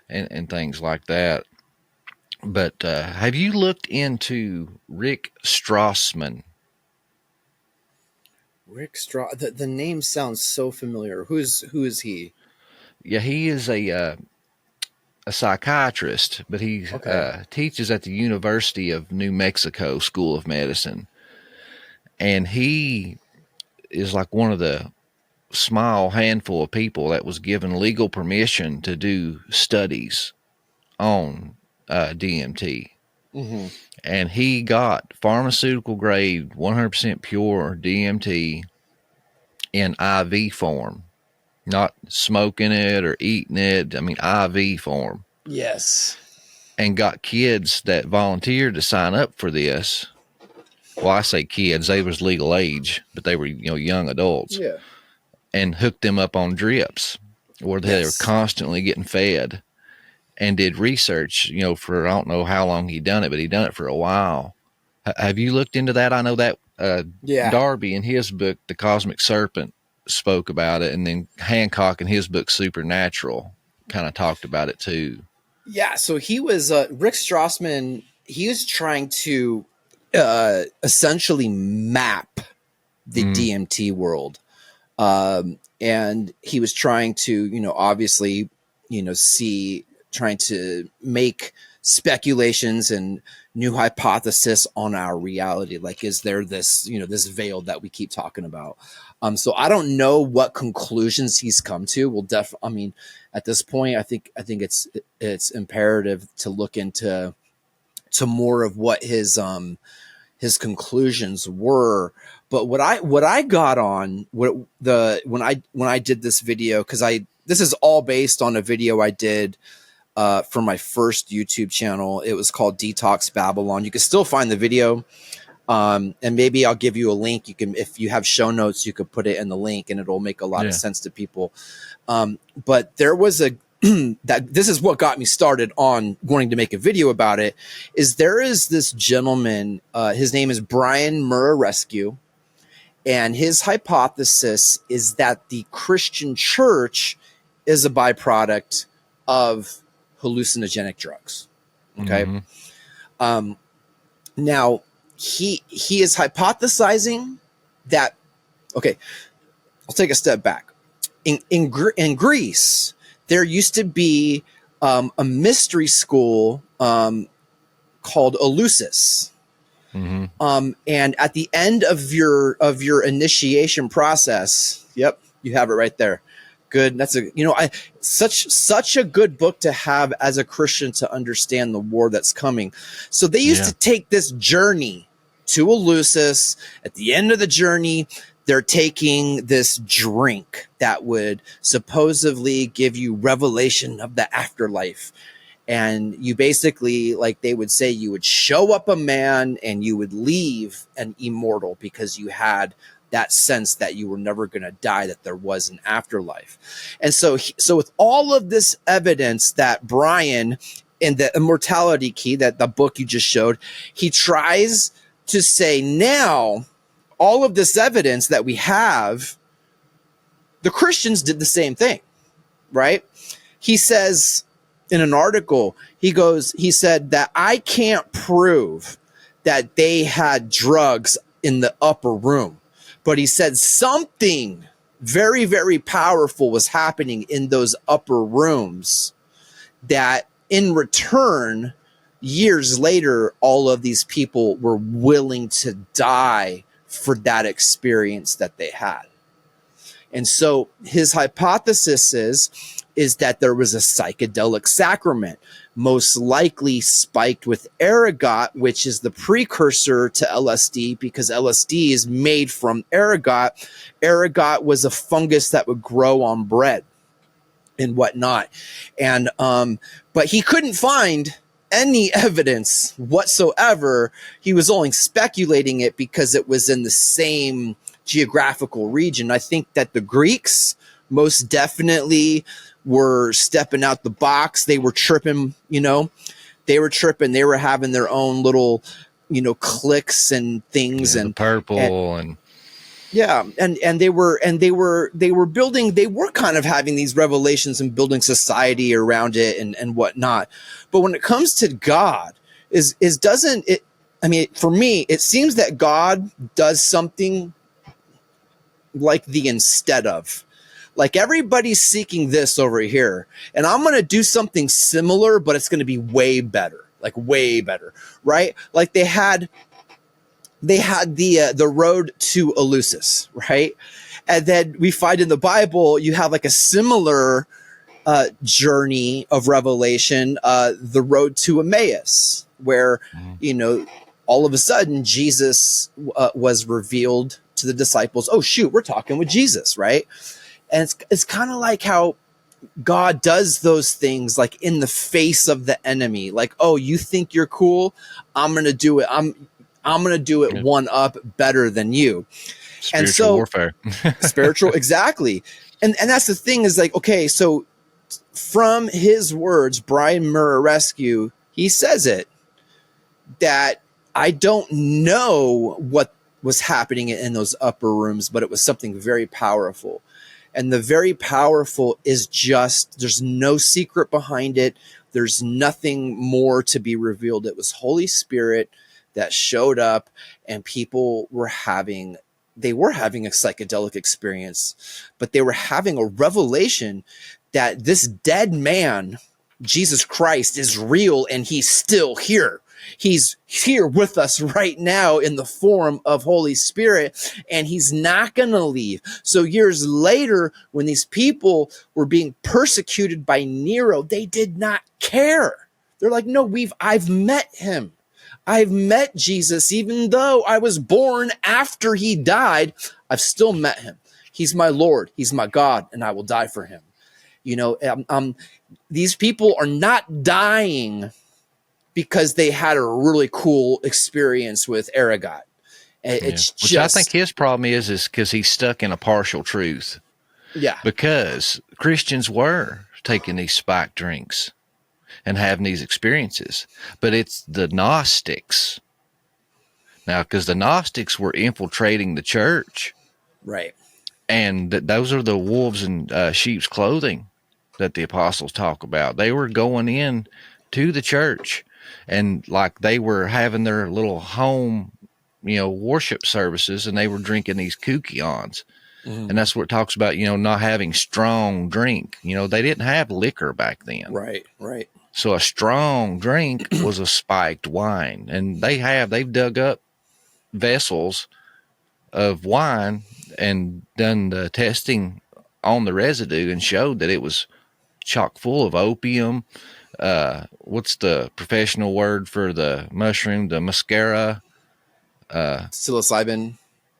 and things like that. But have you looked into Rick Strassman? Rick the name sounds so familiar. Who is he? Yeah, he is a psychiatrist, but he teaches at the University of New Mexico School of Medicine. And he is like one of the small handful of people that was given legal permission to do studies on DMT. Mm-hmm. And he got pharmaceutical grade 100% pure DMT in IV form, not smoking it or eating it. I mean, IV form. Yes. And got kids that volunteered to sign up for this. Well, I say kids, they was legal age, but they were, young adults. Yeah. And hooked them up on drips where they were constantly getting fed, and did research, for, I don't know how long he'd done it, but he'd done it for a while. Have you looked into that? I know that Darby in his book, The Cosmic Serpent, spoke about it. And then Hancock in his book, Supernatural, kind of talked about it too. Yeah. So he was, Rick Strassman, he was trying to essentially map the DMT world. And he was trying to, obviously, trying to make speculations and new hypothesis on our reality. Like, is there this, this veil that we keep talking about? So I don't know what conclusions he's come to. We'll at this point, I think it's imperative to look into more of what his conclusions were. But what I got on when I did this video, because this is all based on a video I did for my first YouTube channel. It was called Detox Babylon. You can still find the video, and maybe I'll give you a link. You can, if you have show notes, you could put it in the link, and it'll make a lot of sense to people. But there was that this is what got me started on wanting to make a video about it. There is this gentleman, his name is Brian Murarescu. And his hypothesis is that the Christian church is a byproduct of hallucinogenic drugs. Okay. Mm-hmm. Now he is hypothesizing that, okay, I'll take a step back. In Greece, there used to be a mystery school called Eleusis. Mm-hmm. And at the end of your initiation process, yep, you have it right there. Good. That's such a good book to have as a Christian to understand the war that's coming. So they used to take this journey to Eleusis. At the end of the journey, they're taking this drink that would supposedly give you revelation of the afterlife. And you basically, like they would say, you would show up a man and you would leave an immortal because you had that sense that you were never going to die, that there was an afterlife. And so with all of this evidence that Brian, in the Immortality Key, that the book you just showed, he tries to say, now all of this evidence that we have, the Christians did the same thing, right? He says in an article, he said that I can't prove that they had drugs in the upper room, but he said something very, very powerful was happening in those upper rooms that in return, years later, all of these people were willing to die for that experience that they had. And so his hypothesis is that there was a psychedelic sacrament, most likely spiked with ergot, which is the precursor to LSD, because LSD is made from ergot. Ergot was a fungus that would grow on bread and whatnot. And but he couldn't find any evidence whatsoever. He was only speculating it because it was in the same geographical region. I think that the Greeks most definitely were stepping out the box. They were tripping, they were tripping. They were having their own little, cliques and things, and purple and yeah. And they were building, they were kind of having these revelations and building society around it and whatnot. But when it comes to God, for me, it seems that God does something like the instead of. Like everybody's seeking this over here, and I'm going to do something similar, but it's going to be way better, right? Like they had the road to Eleusis, right? And then we find in the Bible, you have like a similar journey of revelation, the road to Emmaus, where, all of a sudden Jesus was revealed to the disciples. Oh, shoot, we're talking with Jesus, right? And it's kind of like how God does those things, like in the face of the enemy. Like, oh, you think you're cool? I'm going to do it. I'm going to do it one up better than you. Spiritual and so, warfare. Spiritual, exactly. And that's the thing is like, okay, so from his words, Brian Murarescu, he says it, that I don't know what was happening in those upper rooms, but it was something very powerful. And the very powerful is just, there's no secret behind it. There's nothing more to be revealed. It was Holy Spirit that showed up, and people were having a psychedelic experience, but they were having a revelation that this dead man, Jesus Christ, is real, and he's still here. He's here with us right now in the form of Holy Spirit, and he's not going to leave. So years later, when these people were being persecuted by Nero, they did not care. They're like, no, I've met him. I've met Jesus. Even though I was born after he died, I've still met him. He's my Lord. He's my God, and I will die for him. These people are not dying because they had a really cool experience with ergot. It's Which I think his problem is because he's stuck in a partial truth. Yeah. Because Christians were taking these spiked drinks and having these experiences, but it's the Gnostics. Now, because the Gnostics were infiltrating the church. Right. And those are the wolves in sheep's clothing that the apostles talk about. They were going in to the church, and like they were having their little home, worship services, and they were drinking these koukions. Mm-hmm. And that's where it talks about, not having strong drink. They didn't have liquor back then. Right. So a strong drink was a spiked wine. And they've dug up vessels of wine and done the testing on the residue and showed that it was chock full of opium. What's the professional word for the mushroom? The muscara. Psilocybin.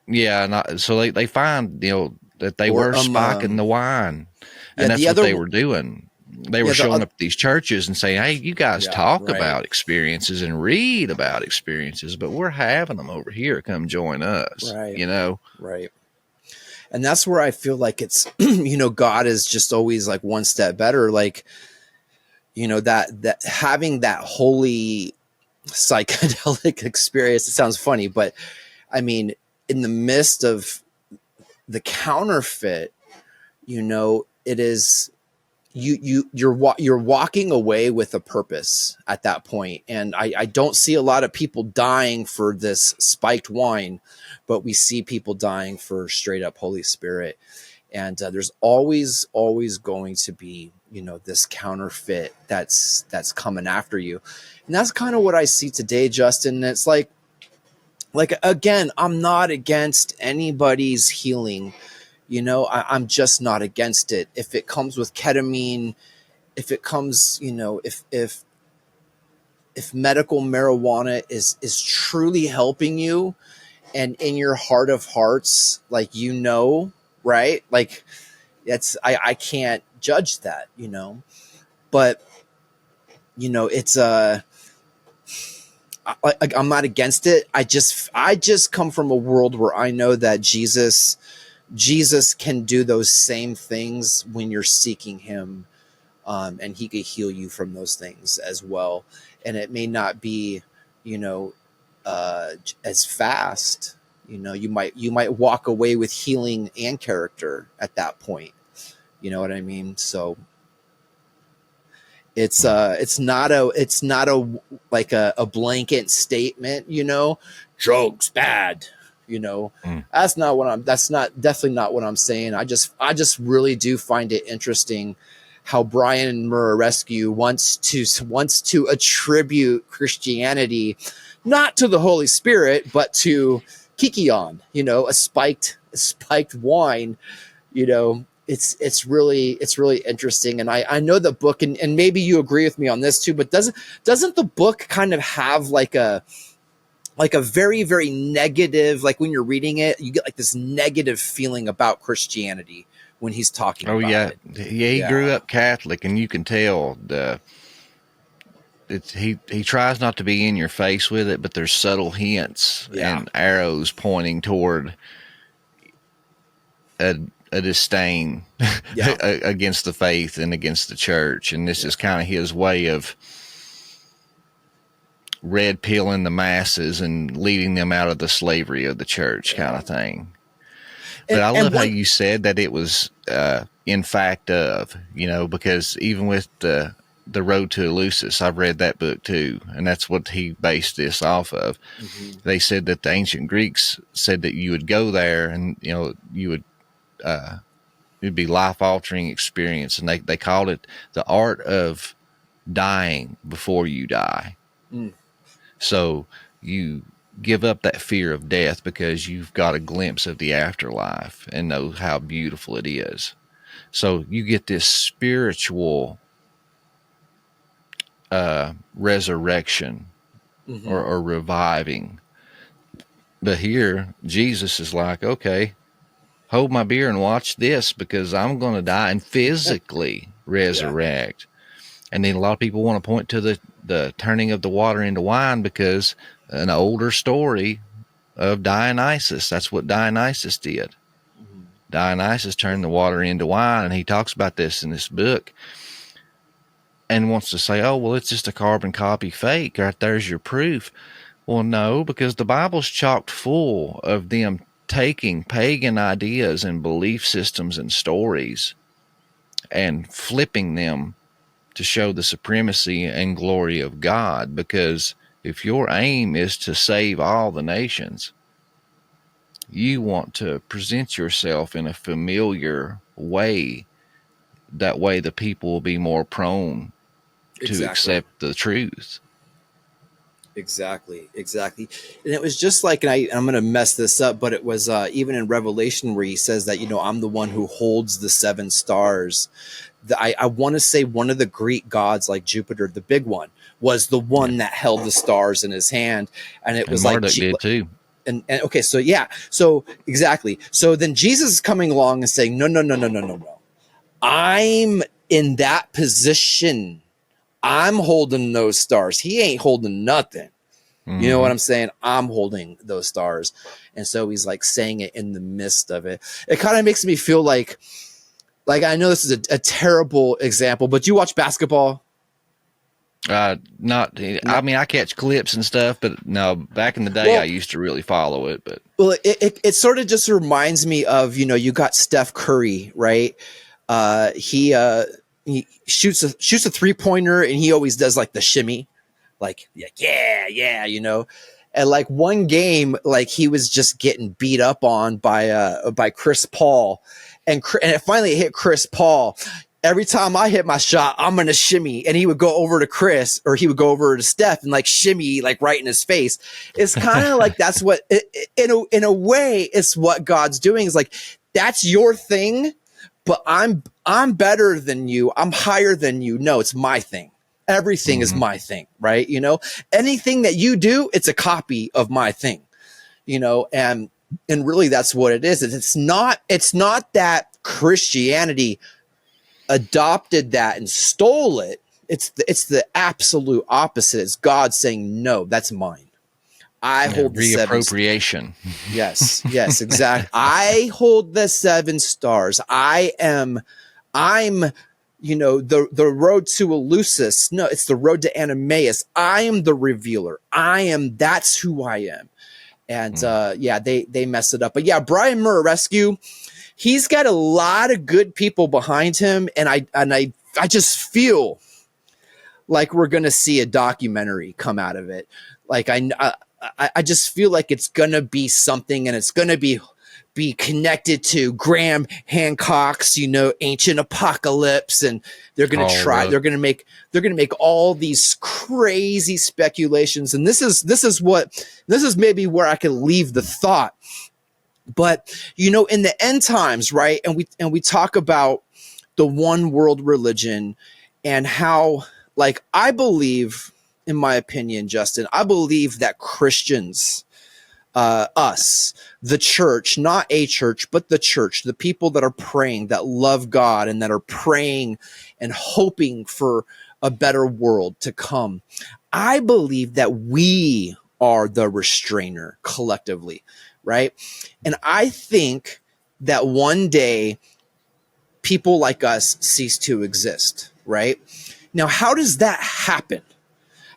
Yeah. So they find, that they were spiking the wine. And that's what they were doing. They were showing up at these churches and saying, hey, you guys talk about experiences and read about experiences, but we're having them over here. Come join us. Right. Right. And that's where I feel like it's, God is just always like one step better. Like, that having that holy psychedelic experience, it sounds funny, but I mean, in the midst of the counterfeit, it is, you're walking away with a purpose at that point. And I don't see a lot of people dying for this spiked wine, but we see people dying for straight up Holy Spirit. And there's always going to be, this counterfeit that's coming after you. And that's kind of what I see today, Justin. And it's like, again, I'm not against anybody's healing. I'm just not against it. If it comes with ketamine, if it comes, if medical marijuana is truly helping you, and in your heart of hearts, like, right? Like, I can't judge that, but it's I'm not against it. I just come from a world where I know that Jesus can do those same things when you're seeking him, and he could heal you from those things as well. And it may not be, as fast, you might walk away with healing and character at that point. You know what I mean? So it's not a like a blanket statement, drugs bad. That's definitely not what I'm saying. I just really do find it interesting how Brian Murarescu wants to attribute Christianity not to the Holy Spirit, but to Kikion, a spiked wine. It's really interesting. And I know the book, and maybe you agree with me on this too, but doesn't the book kind of have like a very, very negative, like when you're reading it, you get like this negative feeling about Christianity when he's talking about it. He grew up Catholic, and you can tell he tries not to be in your face with it, but there's subtle hints and arrows pointing toward a disdain against the faith and against the church. And this is kind of his way of red pilling the masses and leading them out of the slavery of the church kind of thing. But I love how you said that it was in fact of, because even with the Road to Eleusis, I've read that book too, and that's what he based this off of. Mm-hmm. They said that the ancient Greeks said that you would go there and, you would, it'd be life-altering experience, and they called it the art of dying before you die. Mm. So you give up that fear of death because you've got a glimpse of the afterlife and know how beautiful it is. So you get this spiritual resurrection or reviving. But here, Jesus is like, okay, hold my beer and watch this, because I'm going to die and physically resurrect. And then a lot of people want to point to the turning of the water into wine, because an older story of Dionysus, that's what Dionysus did. Mm-hmm. Dionysus turned the water into wine, and he talks about this in this book and wants to say, oh, well, it's just a carbon copy fake. Right there's your proof. Well, no, because the Bible's chock full of them taking pagan ideas and belief systems and stories and flipping them to show the supremacy and glory of God. Because if your aim is to save all the nations, you want to present yourself in a familiar way. That way the people will be more prone to accept the truth. Exactly. And it was just like, and I'm going to mess this up, but it was even in Revelation where he says that, I'm the one who holds the 7 stars. I want to say one of the Greek gods, like Jupiter, the big one, was the one that held the stars in his hand. And it was Marduk like, did too. And okay, so yeah, so exactly. So then Jesus is coming along and saying, no. I'm in that position. I'm holding those stars. He ain't holding nothing. Mm-hmm. You know what I'm saying? I'm holding those stars. And so he's like saying it in the midst of it. It kind of makes me feel like I know this is a terrible example, but do you watch basketball? I mean, I catch clips and stuff, but no, back in the day, I used to really follow it. But it sort of just reminds me of, you got Steph Curry, right? He shoots a 3-pointer, and he always does like the shimmy, like yeah, and like one game, like he was just getting beat up on by Chris Paul, and it finally hit Chris Paul. Every time I hit my shot, I'm going to shimmy, and he would go over to Chris, or he would go over to Steph and like shimmy, like right in his face. It's kind of like that's what, in a way, it's what God's doing. Is like, that's your thing, but I'm better than you. I'm higher than you. No, it's my thing. Everything is my thing, right? Anything that you do, it's a copy of my thing, and really that's what it is. It's not that Christianity adopted that and stole it. It's the absolute opposite. It's God saying, no, that's mine. I hold the reappropriation. Yes, exactly. I hold the 7 stars. I'm the road to Eleusis. No, it's the road to Animaeus. I am the revealer. That's who I am. And they mess it up. But yeah, Brian Murarescu, he's got a lot of good people behind him, and I just feel like we're gonna see a documentary come out of it. Like I just feel like it's gonna be something, and it's gonna be connected to Graham Hancock's Ancient Apocalypse, and they're gonna they're gonna make all these crazy speculations, and this is maybe where I can leave the thought. But, in the end times, right? And we talk about the one world religion and how, like, I believe, in my opinion, Justin, I believe that Christians, us, the church, not a church, but the church, the people that are praying, that love God, and that are praying and hoping for a better world to come. I believe that we are the restrainer collectively. Right. And I think that one day people like us cease to exist. Right. Now, how does that happen?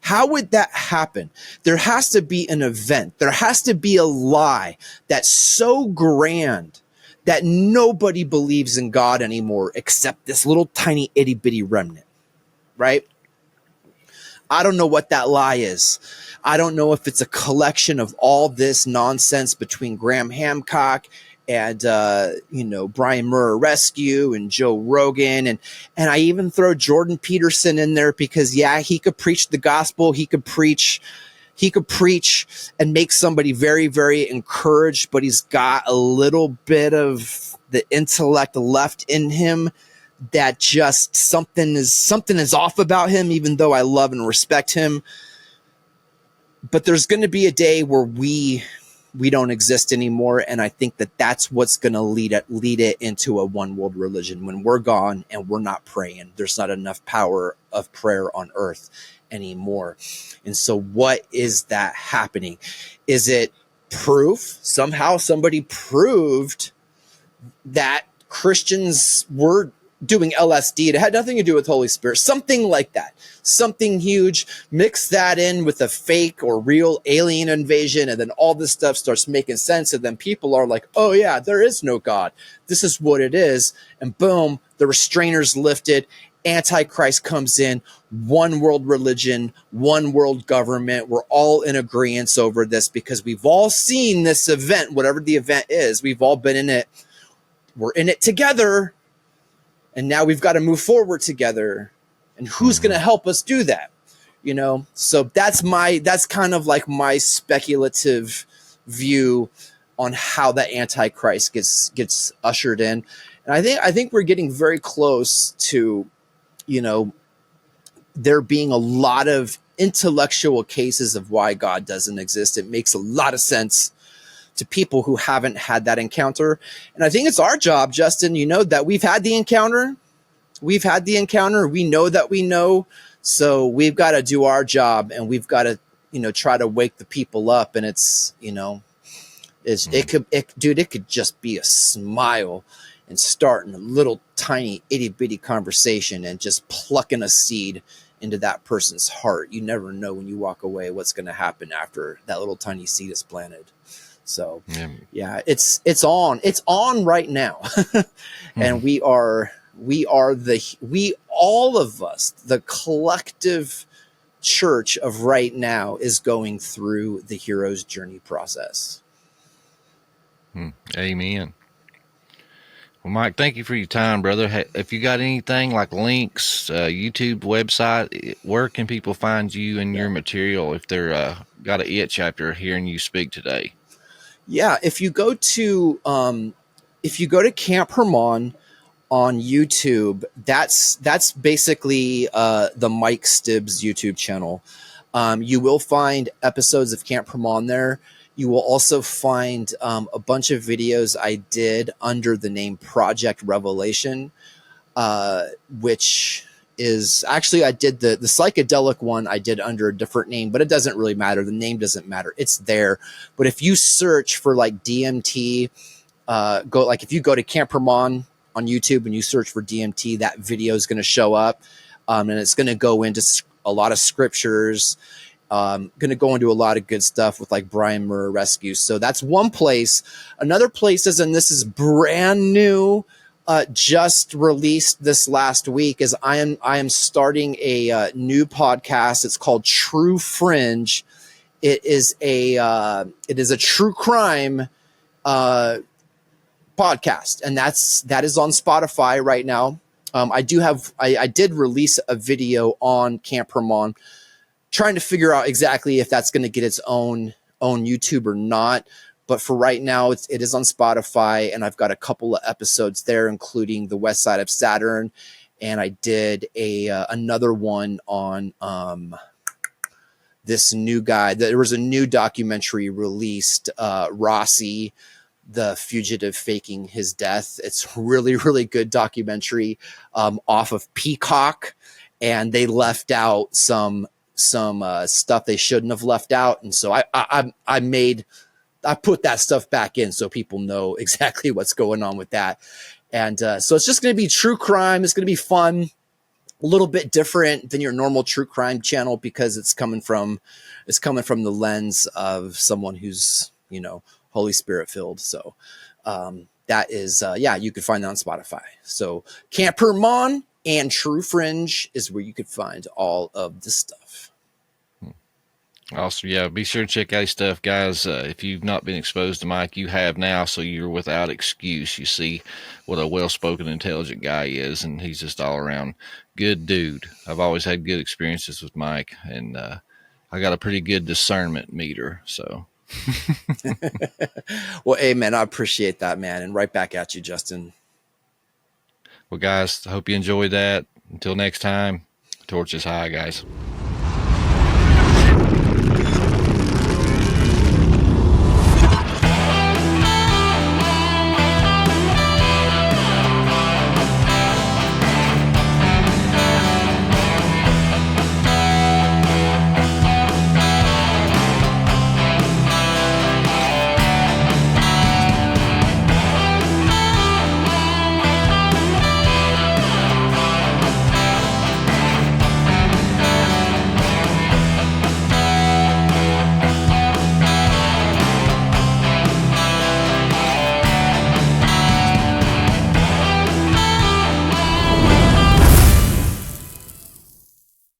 How would that happen? There has to be an event. There has to be a lie that's so grand that nobody believes in God anymore except this little tiny itty bitty remnant. Right. I don't know what that lie is. I don't know if it's a collection of all this nonsense between Graham Hancock and, Brian Murarescu and Joe Rogan. And I even throw Jordan Peterson in there because, he could preach the gospel. He could preach and make somebody very, very encouraged, but he's got a little bit of the intellect left in him that just something is off about him, even though I love and respect him. But there's going to be a day where we don't exist anymore, and I think that that's what's going to lead it into a one world religion. When we're gone and we're not praying, there's not enough power of prayer on earth anymore. And so what is that happening? Is it proof? Somehow somebody proved that Christians were doing LSD. It had nothing to do with Holy Spirit, something like that, something huge. Mix that in with a fake or real alien invasion, and then all this stuff starts making sense. And then people are like, oh yeah, there is no God. This is what it is. And boom, the restrainers lifted. Antichrist comes in, one world religion, one world government. We're all in agreement over this because we've all seen this event, whatever the event is. We've all been in it. We're in it together. And now we've got to move forward together. And who's going to help us do that? You know, so that's kind of like my speculative view on how the Antichrist gets ushered in. And I think we're getting very close to, you know, there being a lot of intellectual cases of why God doesn't exist. It makes a lot of sense to people who haven't had that encounter. And I think it's our job, Justin, you know, that we've had the encounter. We've had the encounter. We know that we know. So we've got to do our job, and we've got to, you know, try to wake the people up. And it's, you know, it could just be a smile and starting a little tiny itty bitty conversation and just plucking a seed into that person's heart. You never know when you walk away what's going to happen after that little tiny seed is planted. So yeah, it's on right now. And we all of us, the collective church of right now is going through the hero's journey process. Amen. Well, Mike, thank you for your time, brother. If you got anything like links, YouTube website, where can people find you and your material if they're got an itch after hearing you speak today? Yeah, if you go to Camp Herman on YouTube, that's basically the Mike Stibs YouTube channel. You will find episodes of Camp Herman there. You will also find a bunch of videos I did under the name Project Revelation, which is actually, I did the psychedelic one I did under a different name, but it doesn't really matter. The name doesn't matter. It's there. But if you search for like DMT, if you go to Camp Herman on YouTube and you search for DMT, that video is going to show up, and it's going to go into a lot of scriptures. Going to go into a lot of good stuff with like Brian Murray Rescue. So that's one place. Another place is, and this is brand new, just released this last week, is I am starting a new podcast. It's called True Fringe. It is a true crime podcast, and that is on Spotify right now. I did release a video on Camp Herman, trying to figure out exactly if that's going to get its own YouTube or not. But for right now, it is on Spotify, and I've got a couple of episodes there, including The West Side of Saturn. And I did another one on this new guy. There was a new documentary released, Rossi, the fugitive faking his death. It's really, really good documentary off of Peacock, and they left out some stuff they shouldn't have left out, and so I put that stuff back in so people know exactly what's going on with that. And so it's just going to be true crime. It's going to be fun, a little bit different than your normal true crime channel, because it's coming from the lens of someone who's, you know, Holy Spirit filled. So that is you can find that on Spotify. So Camp Herman and True Fringe is where you could find all of the stuff. Awesome. Yeah, be sure to check out his stuff, guys. If you've not been exposed to Mike, you have now, so you're without excuse. You see what a well-spoken, intelligent guy is, and he's just all around good dude. I've always had good experiences with Mike, and I got a pretty good discernment meter. So, well, amen. I appreciate that, man, and right back at you, Justin. Well, guys, I hope you enjoyed that. Until next time, torch is high, guys.